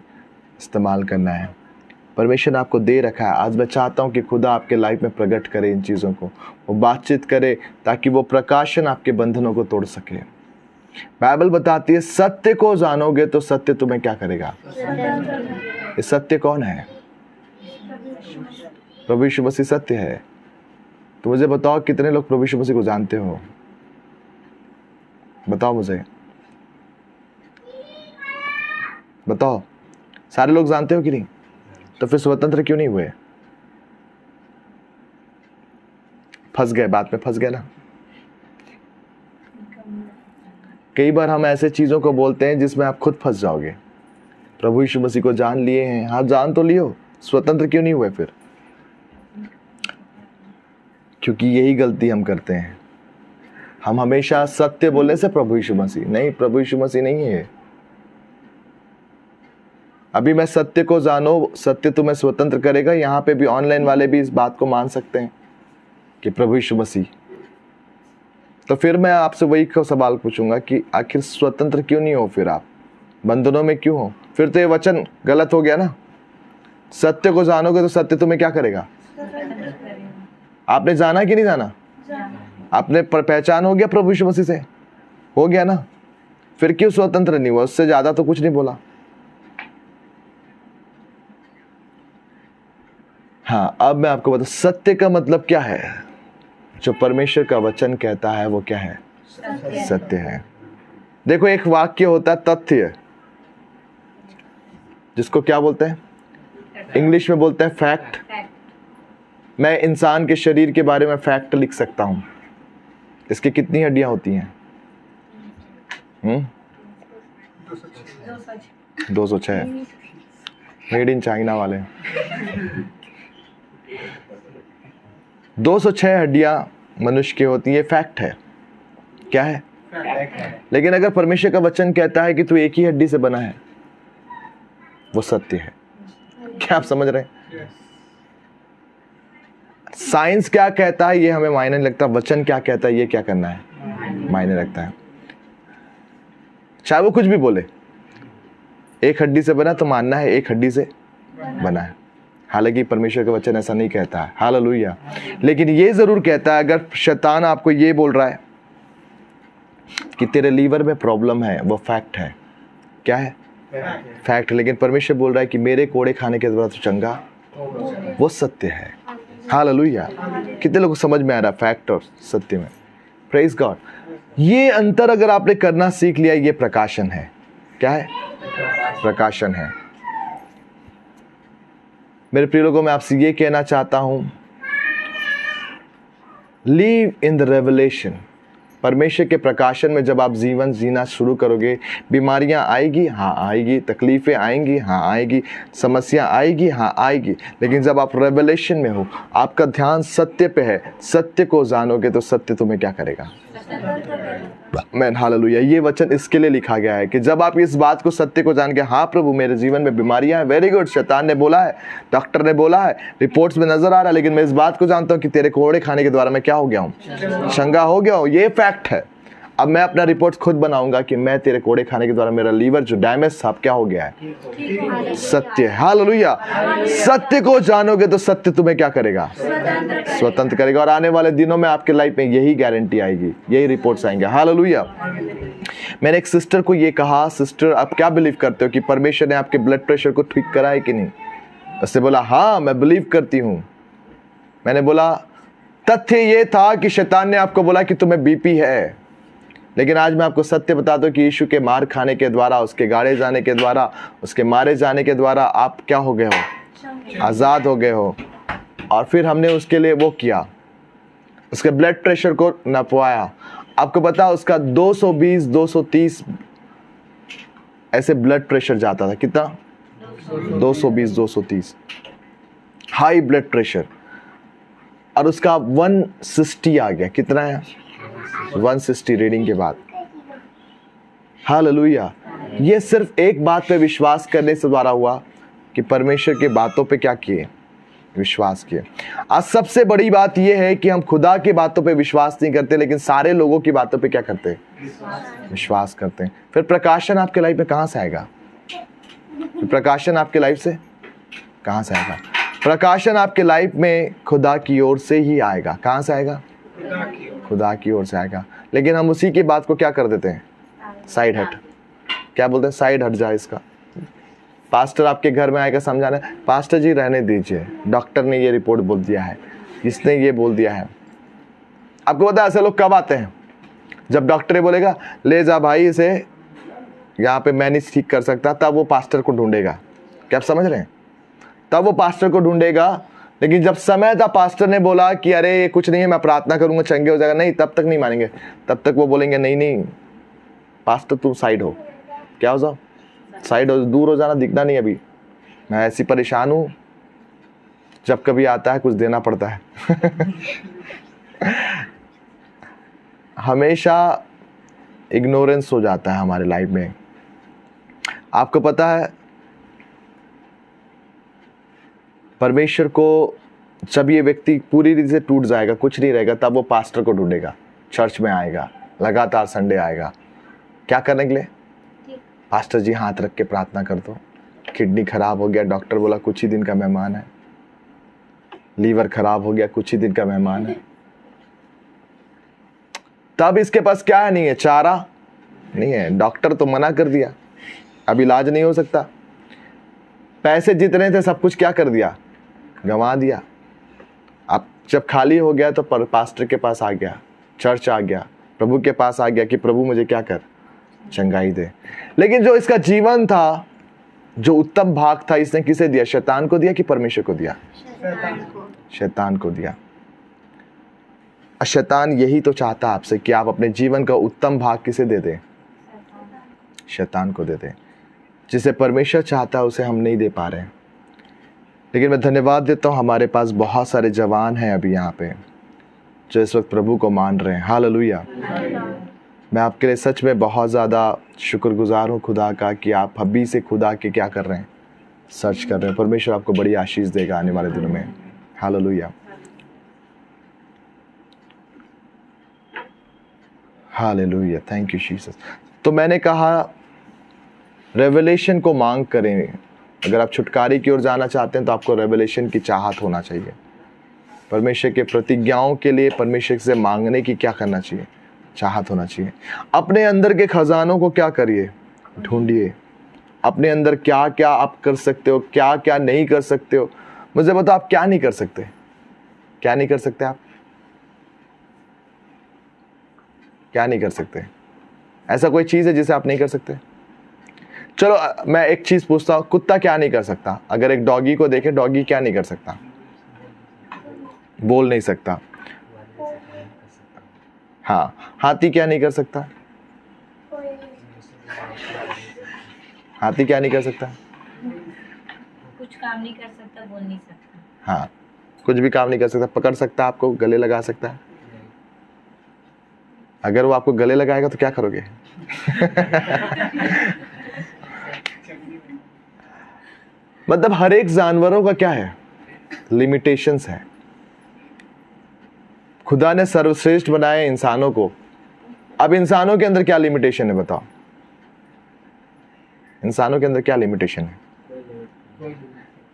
इस्तेमाल करना है। परमेश्वर ने आपको दे रखा है। आज मैं चाहता हूं कि खुदा आपके लाइफ में प्रकट करे इन चीज़ों को, वो बातचीत करे ताकि वो प्रकाशन आपके बंधनों को तोड़ सके। बाइबल बताती है सत्य को जानोगे तो सत्य तुम्हें क्या करेगा? ये सत्य कौन है? प्रभु यीशु मसीह सत्य है। तो मुझे बताओ कितने लोग प्रभु यीशु मसीह को जानते हो? बताओ मुझे, बताओ। सारे लोग जानते हो कि नहीं? तो फिर स्वतंत्र क्यों नहीं हुए? फंस गए, बात में फंस गए ना। कई बार हम ऐसे चीजों को बोलते हैं जिसमें आप खुद फंस जाओगे। प्रभु यीशु मसीह को जान लिए हैं, हाँ जान तो लियो, स्वतंत्र क्यों नहीं हुए फिर? क्योंकि यही गलती हम करते हैं। हम हमेशा सत्य बोलने से प्रभु यीशु मसीह नहीं, प्रभु यीशु मसीह नहीं है। अभी मैं सत्य को जानो, सत्य तुम्हें स्वतंत्र करेगा। यहाँ पे भी ऑनलाइन वाले भी इस बात को मान सकते हैं कि प्रभु यीशु मसीह। तो फिर मैं आपसे वही सवाल पूछूंगा कि आखिर स्वतंत्र क्यों नहीं हो? फिर आप बंधनों में क्यों हो? फिर तो ये वचन गलत हो गया ना। सत्य को जानोगे तो सत्य तुम्हें क्या करेगा? आपने जाना कि नहीं जाना? आपने पहचान हो गया प्रभु यीशु मसीह से? हो गया ना। फिर क्यों स्वतंत्र नहीं हुआ? उससे ज्यादा तो कुछ नहीं बोला। हाँ, अब मैं आपको बता, सत्य का मतलब क्या है? जो परमेश्वर का वचन कहता है वो क्या है? सत्य है। देखो, एक वाक्य होता है तथ्य, जिसको क्या बोलते हैं? इंग्लिश में बोलते हैं फैक्ट। मैं इंसान के शरीर के बारे में फैक्ट लिख सकता हूं। इसकी कितनी हड्डियां होती हैं? 206। मेड इन चाइना वाले। 206 हड्डियां मनुष्य की होती है, फैक्ट है। क्या है? लेकिन अगर परमेश्वर का वचन कहता है कि तू एक ही हड्डी से बना है, वो सत्य है। क्या आप समझ रहे हैं? साइंस क्या कहता है ये हमें मायने नहीं लगता, वचन क्या कहता है ये क्या करना है? मायने रखता है। चाहे वो कुछ भी बोले, एक हड्डी से बना तो मानना है एक हड्डी से बना है। हालांकि परमेश्वर का वचन ऐसा नहीं कहता है। हालेलुया। लेकिन ये जरूर कहता है, अगर शैतान आपको ये बोल रहा है कि तेरे लीवर में प्रॉब्लम है, वो फैक्ट है। क्या है? फैक्ट। लेकिन परमेश्वर बोल रहा है कि मेरे कोड़े खाने के द्वारा तो चंगा, वो सत्य है। हालेलुया। कितने लोगों को समझ में आ रहा है फैक्ट और सत्य में? Praise God. ये अंतर अगर आपने करना सीख लिया, ये प्रकाशन है। क्या है? प्रकाशन है। मेरे प्रिय लोगों, मैं आपसे ये कहना चाहता हूं, लीव इन द रेवलेशन। परमेश्वर के प्रकाशन में जब आप जीवन जीना शुरू करोगे, बीमारियां आएगी, हाँ आएगी, तकलीफें आएंगी, हाँ आएगी, समस्या आएगी, हाँ आएगी, लेकिन जब आप रेवलेशन में हो, आपका ध्यान सत्य पे है, सत्य को जानोगे तो सत्य तुम्हें क्या करेगा? Man hallelujah. ये वचन इसके लिए लिखा गया है कि जब आप इस बात को, सत्य को जान के, हाँ प्रभु मेरे जीवन में बीमारियां हैं, वेरी गुड, शैतान ने बोला है, डॉक्टर ने बोला है, रिपोर्ट्स में नजर आ रहा है, लेकिन मैं इस बात को जानता हूँ कि तेरे कोड़े खाने के द्वारा मैं क्या हो गया हूँ, चंगा हो गया हूँ। ये फैक्ट है। अब मैं अपना रिपोर्ट खुद बनाऊंगा कि मैं तेरे कोड़े खाने के द्वारा मेरा लीवर जो डैमेज था, अब क्या हो गया है, सत्य। हालेलुया। सत्य को जानोगे तो सत्य तुम्हें क्या करेगा, स्वतंत्र करेगा। और आने वाले दिनों में आपके लाइफ में यही गारंटी आएगी, यही रिपोर्ट्स आएंगे। हालेलुया। मैंने एक सिस्टर को ये कहा, सिस्टर आप क्या बिलीव करते हो कि परमेश्वर ने आपके ब्लड प्रेशर को ठीक करा है कि नहीं? उसने बोला हाँ मैं बिलीव करती हूँ। मैंने बोला तथ्य ये था कि शैतान ने आपको बोला कि तुम्हें बीपी है, लेकिन आज मैं आपको सत्य बताता हूँ कि यीशु के मार खाने के द्वारा, उसके गाड़े जाने के द्वारा, उसके मारे जाने के द्वारा आप क्या हो गए हो, आज़ाद हो गए हो। और फिर हमने उसके लिए वो किया, उसके ब्लड प्रेशर को नपवाया। आपको पता उसका 220 230 ऐसे ब्लड प्रेशर जाता था। कितना? 220 230 हाई ब्लड प्रेशर। और उसका 160 आ गया। कितना है? 160 रीडिंग के बाद। हालेलुया। ये सिर्फ एक बात पे विश्वास करने से द्वारा हुआ कि परमेश्वर के बातों पे क्या किए, विश्वास किए। आज सबसे बड़ी बात यह है कि हम खुदा की बातों पे विश्वास नहीं करते, लेकिन सारे लोगों की बातों पे क्या करते हैं, विश्वास करते हैं। फिर प्रकाशन आपके लाइफ में कहां से आएगा? प्रकाशन आपके लाइफ से कहां से आएगा? प्रकाशन आपके लाइफ में खुदा की ओर से ही आएगा। कहां से आएगा? खुदा की ओर से आएगा। लेकिन हम उसी की बात को क्या कर देते हैं, साइड हट। क्या बोलते हैं? साइड हट जाए इसका। पास्टर आपके घर में आएगा समझाने, पास्टर जी रहने दीजिए, डॉक्टर ने ये रिपोर्ट बोल दिया है, इसने ये बोल दिया है। आपको पता है ऐसे लोग कब आते हैं? जब डॉक्टर बोलेगा ले जा भाई इसे, यहाँ पे मैं नहीं ठीक कर सकता, तब वो पास्टर को ढूंढेगा। क्या आप समझ रहे हैं? तब वो पास्टर को ढूंढेगा। लेकिन जब समय था, पास्टर ने बोला कि अरे ये कुछ नहीं है, मैं प्रार्थना करूंगा चंगे हो जाएगा, नहीं, तब तक नहीं मानेंगे। तब तक वो बोलेंगे नहीं नहीं पास्टर तुम साइड हो। क्या हो जाओ? साइड हो, दूर हो जाना, दिखना नहीं अभी, मैं ऐसी परेशान हूं। जब कभी आता है कुछ देना पड़ता है। हमेशा इग्नोरेंस हो जाता है हमारे लाइफ में। आपको पता है परमेश्वर को जब ये व्यक्ति पूरी रीति से टूट जाएगा, कुछ नहीं रहेगा, तब वो पास्टर को ढूंढेगा, चर्च में आएगा, लगातार संडे आएगा। क्या करने के लिए? पास्टर जी हाथ रख के प्रार्थना कर दो, किडनी खराब हो गया, डॉक्टर बोला कुछ ही दिन का मेहमान है, लीवर खराब हो गया, कुछ ही दिन का मेहमान है। तब इसके पास क्या है? नहीं है, चारा नहीं है, डॉक्टर तो मना कर दिया, अब इलाज नहीं हो सकता। पैसे जितने थे सब कुछ क्या कर दिया, गंवा दिया। अब जब खाली हो गया तो पास्टर के पास आ गया, चर्च आ गया, प्रभु के पास आ गया कि प्रभु मुझे क्या कर, चंगाई दे। लेकिन जो इसका जीवन था, जो उत्तम भाग था, इसने किसे दिया? शैतान को दिया कि परमेश्वर को दिया? शैतान को दिया। शैतान यही तो चाहता आपसे कि आप अपने जीवन का उत्तम भाग किसे दे दें? शैतान को दे दें। जिसे परमेश्वर चाहता है उसे हम नहीं दे पा रहे हैं। लेकिन मैं धन्यवाद देता हूँ, हमारे पास बहुत सारे जवान हैं अभी यहाँ पे जो इस वक्त प्रभु को मान रहे हैं। हालेलुया। मैं आपके लिए सच में बहुत ज़्यादा शुक्रगुजार हूँ खुदा का कि आप अभी से खुदा के क्या कर रहे हैं, सर्च कर रहे हैं। परमेश्वर आपको बड़ी आशीष देगा आने वाले दिनों में। Hallelujah, hallelujah, thank you Jesus. तो मैंने कहा रेवलेशन को मांग करें। अगर आप छुटकारे की ओर जाना चाहते हैं तो आपको रेवलेशन की चाहत होना चाहिए। परमेश्वर के प्रतिज्ञाओं के लिए परमेश्वर से मांगने की क्या करना चाहिए, चाहत होना चाहिए। अपने अंदर के खजानों को क्या करिए, ढूंढिए। अपने अंदर क्या क्या आप कर सकते हो, क्या क्या नहीं कर सकते हो। मुझे बताओ आप क्या नहीं कर सकते, क्या नहीं कर सकते आप, क्या नहीं कर सकते? ऐसा कोई चीज़ है जिसे आप नहीं कर सकते? चलो मैं एक चीज़ पूछता हूँ, कुत्ता क्या नहीं कर सकता? अगर एक डॉगी को देखे, डॉगी क्या नहीं कर सकता? बोल नहीं सकता। हाँ, हाथी क्या नहीं कर सकता? हाथी क्या नहीं कर सकता? कुछ काम नहीं कर सकता, बोल नहीं सकता। हाँ, कुछ भी काम नहीं कर सकता। पकड़ सकता, आपको गले लगा सकता है, अगर वो आपको गले लगाएगा तो क्या करोगे? मतलब हर एक जानवरों का क्या है? लिमिटेशंस है। खुदा ने सर्वश्रेष्ठ बनाए इंसानों को। अब इंसानों के अंदर क्या लिमिटेशन है बताओ? इंसानों के अंदर क्या लिमिटेशन है?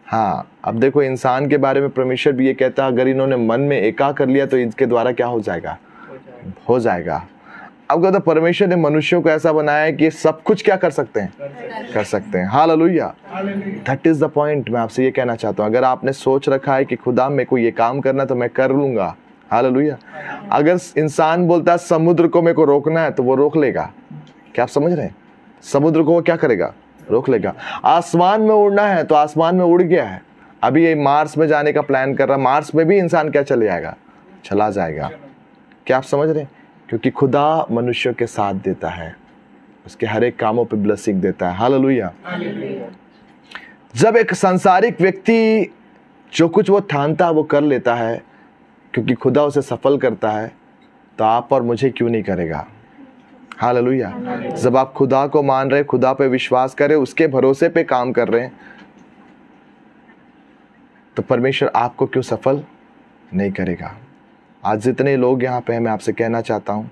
हाँ, अब देखो इंसान के बारे में परमेश्वर भी ये कहता है, अगर इन्होंने मन में एका कर लिया तो इनके द्वारा क्या हो जाएगा? हो जाएगा। अब कहता परमेश्वर ने मनुष्यों को ऐसा बनाया है कि सब कुछ क्या कर सकते हैं? कर सकते हैं। Hallelujah. That is the point. मैं आपसे ये कहना चाहता हूँ, अगर आपने सोच रखा है कि खुदा मेरे को ये काम करना तो मैं कर लूंगा, हालेलुया। अगर इंसान बोलता है समुद्र को मेरे को रोकना है तो वो रोक लेगा। क्या आप समझ रहे हैं? समुद्र को वो क्या करेगा? रोक लेगा। आसमान में उड़ना है तो आसमान में उड़ गया है। अभी ये मार्स में जाने का प्लान कर रहा है, मार्स में भी इंसान क्या चले जाएगा? चला जाएगा। क्या आप समझ रहे हैं? क्योंकि खुदा मनुष्यों के साथ देता है, उसके हर एक कामों पे ब्लेसिंग देता है। हालेलुया। जब एक सांसारिक व्यक्ति जो कुछ वो ठानता है वो कर लेता है क्योंकि खुदा उसे सफल करता है, तो आप और मुझे क्यों नहीं करेगा? हालेलुया। जब आप खुदा को मान रहे, खुदा पे विश्वास कर रहे, उसके भरोसे पे काम कर रहे हैं, तो परमेश्वर आपको क्यों सफल नहीं करेगा? आज जितने लोग यहाँ पे हैं, मैं आपसे कहना चाहता हूँ,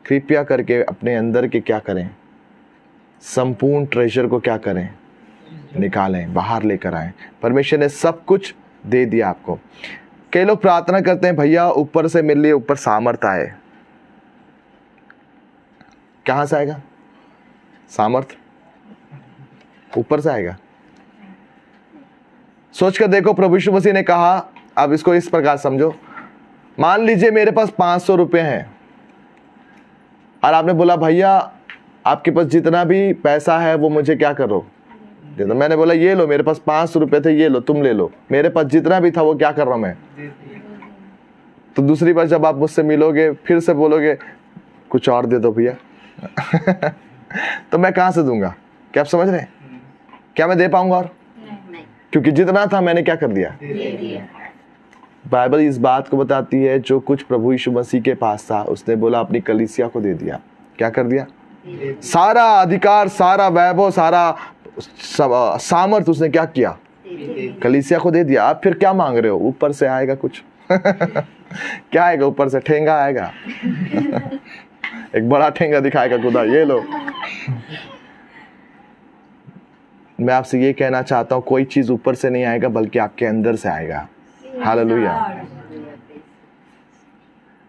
कृपया करके अपने अंदर के क्या करें? संपूर्ण ट्रेजर को क्या करें? निकालें, बाहर लेकर आएं। परमेश्वर ने सब कुछ दे दिया आपको। कई लोग प्रार्थना करते हैं, भैया ऊपर से मेरे लिए ऊपर सामर्थ आए। कहाँ से आएगा सामर्थ? ऊपर से आएगा। सोचकर देखो, प्रभु यीशु मसीह ने कहा, अब इसको इस प्रकार समझो, मान लीजिए मेरे पास 500 रुपए हैं और आपने बोला भैया आपके पास जितना भी पैसा है वो मुझे क्या करो? दे दो। मैंने बोला ये लो, मेरे पास 500 रुपए थे, ये लो तुम ले लो। मेरे पास जितना भी था वो क्या कर रहा हूं मैं? तो दूसरी बार जब आप मुझसे मिलोगे फिर से बोलोगे कुछ और दे दो भैया। तो मैं कहां से दूंगा? क्या आप समझ रहे हैं? क्या मैं दे पाऊंगा? और नहीं। क्योंकि जितना था मैंने क्या कर दिया? बाइबल इस बात को बताती है, जो कुछ प्रभु यीशु मसीह के पास था उसने बोला अपनी कलीसिया को दे दिया। क्या कर दिया? सारा अधिकार, सारा वैभव, सारा सामर्थ उसने क्या किया? कलीसिया को दे दिया। आप फिर क्या मांग रहे हो? ऊपर से आएगा कुछ? क्या आएगा ऊपर से? ठेंगा आएगा। एक बड़ा ठेंगा दिखाएगा खुदा, ये लो। मैं आपसे ये कहना चाहता हूं, कोई चीज ऊपर से नहीं आएगा बल्कि आपके अंदर से आएगा। हालेलुया।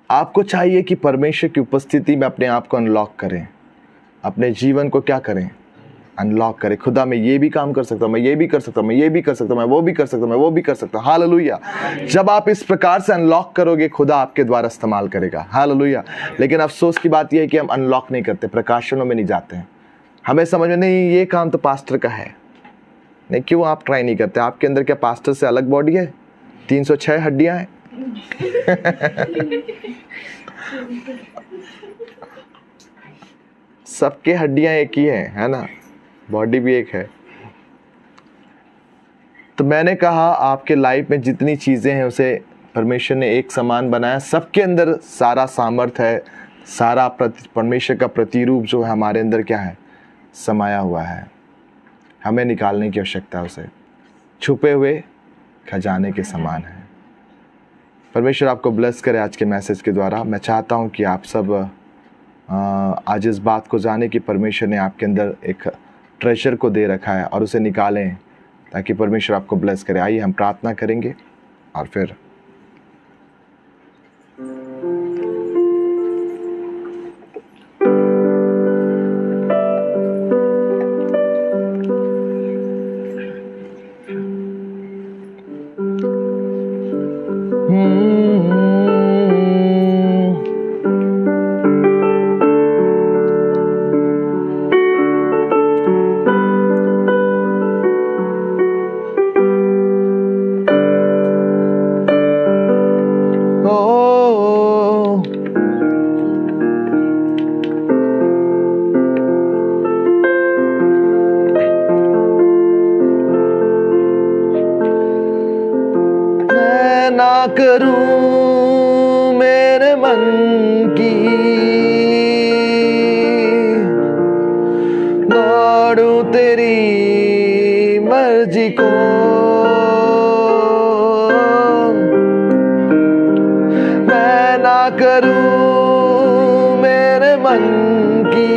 आपको चाहिए कि परमेश्वर की उपस्थिति में अपने आप को अनलॉक करें, अपने जीवन को क्या करें? अनलॉक करें। खुदा मैं ये भी काम कर सकता हूं, मैं ये भी कर सकता हूं, मैं ये भी कर सकता हूं, मैं वो भी कर सकता हूं, मैं वो भी कर सकता हूं। हालेलुया। जब आप इस प्रकार से अनलॉक करोगे, खुदा आपके द्वारा इस्तेमाल करेगा। हालेलुया। लेकिन अफसोस की बात यह है कि हम अनलॉक नहीं करते, प्रकाशनों में नहीं जाते हैं। हमें समझ में नहीं, ये काम तो पास्टर का है। नहीं, क्यों आप ट्राई नहीं करते? आपके अंदर क्या पास्टर से अलग बॉडी है? 306 हड्डियां हैं। सबके हड्डियां एक ही है ना? बॉडी भी एक है। तो मैंने कहा आपके लाइफ में जितनी चीजें हैं उसे परमेश्वर ने एक समान बनाया। सबके अंदर सारा सामर्थ है, सारा परमेश्वर का प्रतिरूप जो है हमारे अंदर क्या है? समाया हुआ है। हमें निकालने की आवश्यकता है उसे। छुपे हुए खजाने के समान है। परमेश्वर आपको ब्लेस करे आज के मैसेज के द्वारा। मैं चाहता हूं कि आप सब आज इस बात को जाने कि परमेश्वर ने आपके अंदर एक ट्रेजर को दे रखा है और उसे निकालें ताकि परमेश्वर आपको ब्लेस करे। आइए हम प्रार्थना करेंगे और फिर करूं मेरे मन की मर्जी को मैं ना करूं मेरे मन की,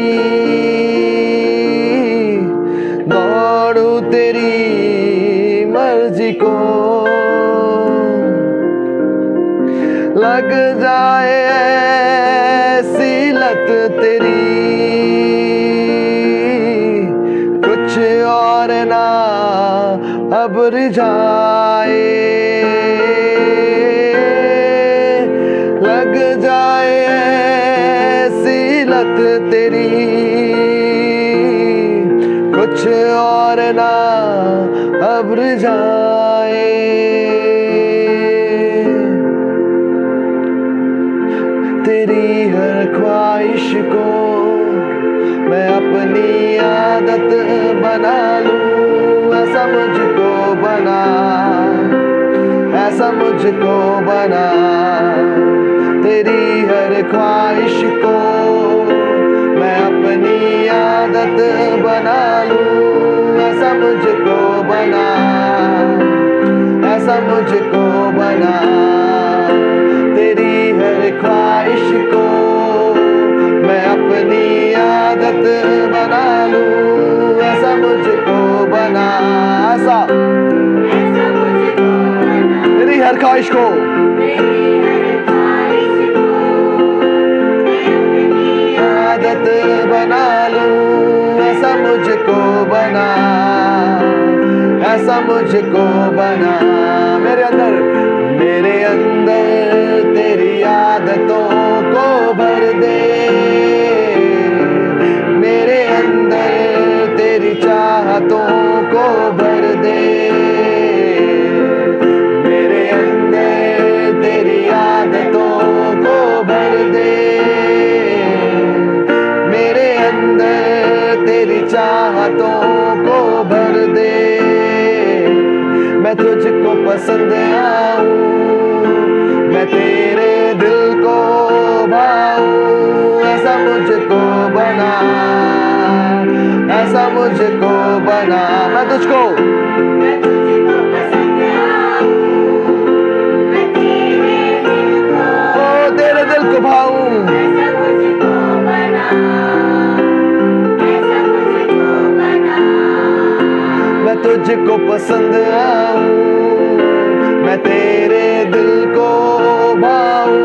दौड़ू तेरी मर्जी को। लग जाए ऐसी लत तेरी, कुछ और ना अब रिझाए। लग जाए ऐसी लत तेरी, कुछ और ना अब रिझाए। तेरी हर ख्वाहिश को मैं अपनी आदत बना लूं, ऐसा मुझको बना, ऐसा मुझको बना। तेरी हर ख्वाहिश को मैं अपनी आदत बना लूं, ऐसा मुझको बना, ऐसा मुझको बना। तेरी हर ख्वाहिश को मैं अपनी आदत बना लूं, ऐसा मुझको बना, ऐसा मुझको बना। तेरी हर ख्वाहिश को आदत बना लूं, ऐसा मुझको बना, ऐसा मुझको बना। मेरे अंदर तेरी आदतों को भर दे, मेरे अंदर तेरी चाहतों को भर दे। मेरे अंदर तेरी आदतों को भर दे, मेरे अंदर तेरी चाहतों को भर दे। मैं तुझको पसंद आऊं, मैं तेरे दिल को भाऊं, ऐसा मुझको बना, ऐसा मुझको बना। मैं तुझको पसंद आऊं, मैं तेरे दिल को, ओ तेरे दिल को भाऊं, ऐसा मुझको बना, ऐसा मुझको बना। मैं तुझको पसंद आऊं, मैं तेरे दिल को भाऊं,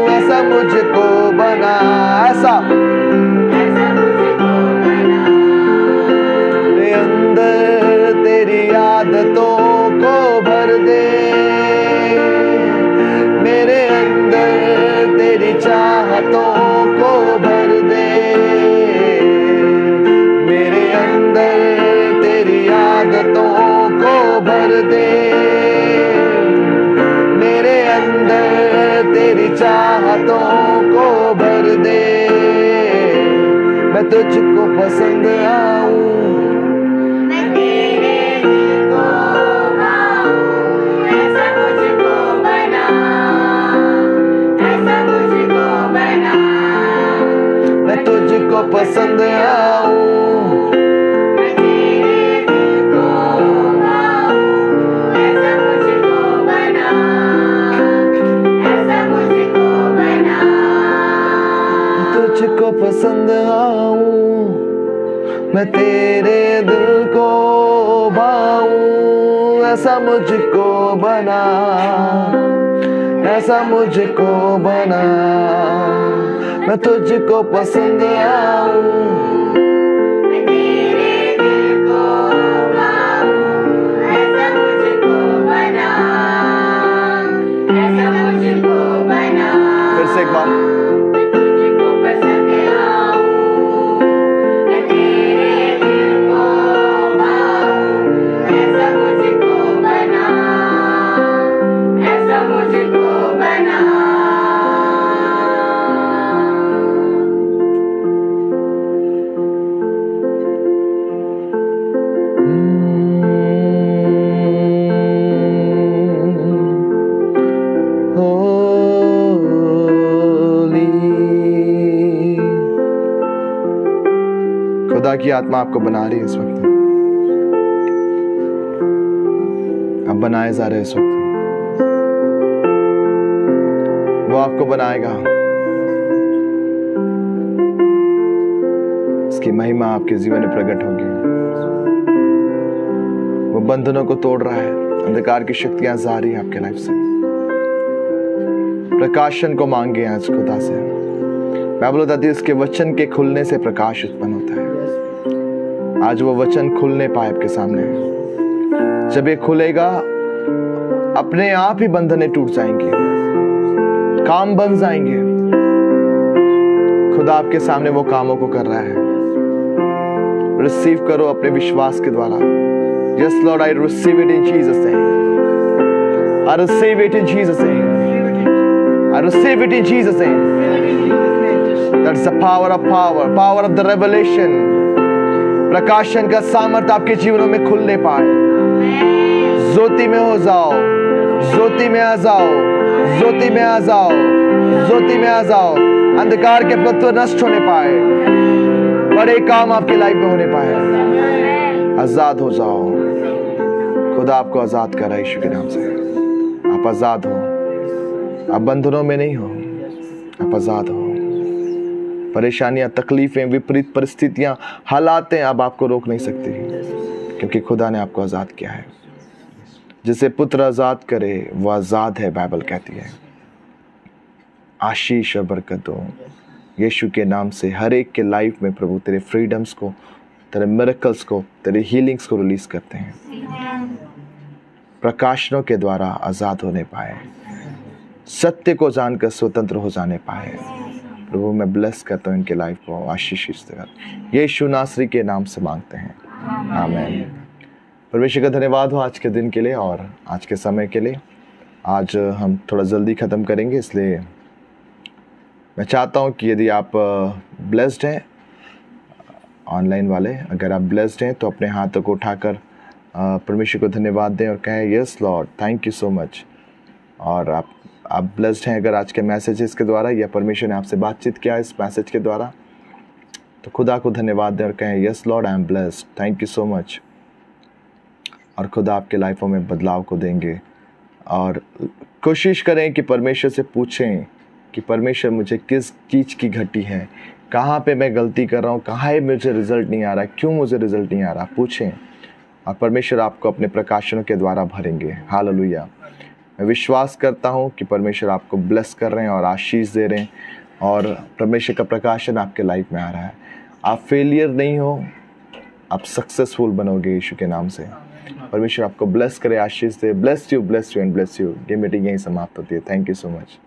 ऐसा मुझको बना, ऐसा मुझको बना। मेरे अंदर तेरी आदतों को भर दे, मेरे अंदर तेरी चाहतों को भर दे। मेरे अंदर तेरी आदतों को भर दे, मेरे अंदर तेरी चाहतों को भर दे। मैं तुझको पसंद आऊं, मैं तेरे दिल को भाऊं, ऐसा मुझको बना, ऐसा मुझको बना। मैं तुझको पसंद आऊं, मैं तेरे दिल को भाऊं, ऐसा मुझको बना, ऐसा मुझको बना। तुझको पसंद आऊं, मैं तेरे दिल को भाऊं, ऐसा मुझको बना, ऐसा मुझको बना। मैं तुझको पसंद आऊं, मैं तेरे दिल को भाऊं, ऐसा मुझको बना, ऐसा मुझको बना। फिर से एक बार। खुदा की आत्मा आपको बना रही है इस वक्त। आप बनाए जा रहे हैं इस वक्त, वो आपको बनाएगा। इसकी महिमा आपके जीवन में प्रकट होगी। वो बंधनों को तोड़ रहा है, अंधकार की शक्तियां जा रही है आपके लाइफ से। प्रकाशन को मांगे आज खुदा से। बाइबल बताती है उसके वचन के खुलने से प्रकाश उत्पन्न होता है। आज वो वचन खुलने पाए आपके सामने। जब ये खुलेगा अपने आप ही बंधनें टूट जाएंगे, काम बन जाएंगे। खुदा आपके सामने वो कामों को कर रहा है। रिसीव करो अपने विश्वास के द्वारा। Yes Lord, I receive it in Jesus' name. I receive it in Jesus' name. I receive it in Jesus' name. That's the power of power, power of the revelation. प्रकाशन का सामर्थ्य आपके जीवनों में खुलने पाए। ज्योति में हो जाओ, ज्योति में आ जाओ, ज्योति में आ जाओ, ज्योति में आ जाओ। अंधकार के तत्व नष्ट होने पाए, बड़े काम आपके लाइफ में होने पाए। आजाद हो जाओ। खुदा आपको आजाद कर रहा है यीशु के नाम से। आप आजाद हो, आप बंधनों में नहीं हो, आप आजाद हो। परेशानियां, तकलीफें, विपरीत परिस्थितियां, हालातें अब आपको रोक नहीं सकती, क्योंकि खुदा ने आपको आजाद किया है। जिसे पुत्र आजाद करे वो आजाद है, बाइबल कहती है। आशीष और बरकत दो यीशु के नाम से हर एक के लाइफ में। प्रभु तेरे फ्रीडम्स को, तेरे मिरेकल्स को, तेरे हीलिंग्स को रिलीज करते हैं। प्रकाशनों के द्वारा आजाद होने पाए, सत्य को जानकर स्वतंत्र हो जाने पाए। प्रभु मैं ब्लेस करता हूँ इनके लाइफ को, आशीष यीशु नासरी के नाम से मांगते हैं, आमीन। परमेश्वर का धन्यवाद हो आज के दिन के लिए और आज के समय के लिए। आज हम थोड़ा जल्दी ख़त्म करेंगे, इसलिए मैं चाहता हूँ कि यदि आप ब्लेस्ड हैं, ऑनलाइन वाले अगर आप ब्लेस्ड हैं तो अपने हाथों को उठाकर परमेश्वर को धन्यवाद दें और कहें yes Lord, thank you so much. और आप ब्लेस्ड हैं अगर आज के मैसेजेस के द्वारा या परमेश्वर ने आपसे बातचीत किया इस मैसेज के द्वारा, तो खुदा को धन्यवाद दें और कहें yes Lord, I am blessed, thank you so much. और खुदा आपके लाइफों में बदलाव को देंगे। और कोशिश करें कि परमेश्वर से पूछें कि परमेश्वर मुझे किस चीज़ की घटी है, कहाँ पे मैं गलती कर रहा हूँ, कहाँ मुझे रिजल्ट नहीं आ रहा, क्यों मुझे रिजल्ट नहीं आ रहा, पूछें और परमेश्वर आपको अपने प्रकाशनों के द्वारा भरेंगे। हालेलुया। मैं विश्वास करता हूँ कि परमेश्वर आपको ब्लेस कर रहे हैं और आशीष दे रहे हैं और परमेश्वर का प्रकाशन आपके लाइफ में आ रहा है। आप फेलियर नहीं हो, आप सक्सेसफुल बनोगे यीशु के नाम से। परमेश्वर आपको ब्लेस करे, आशीष दे। Bless you and bless you. ये मीटिंग यहीं समाप्त होती है। Thank you so much.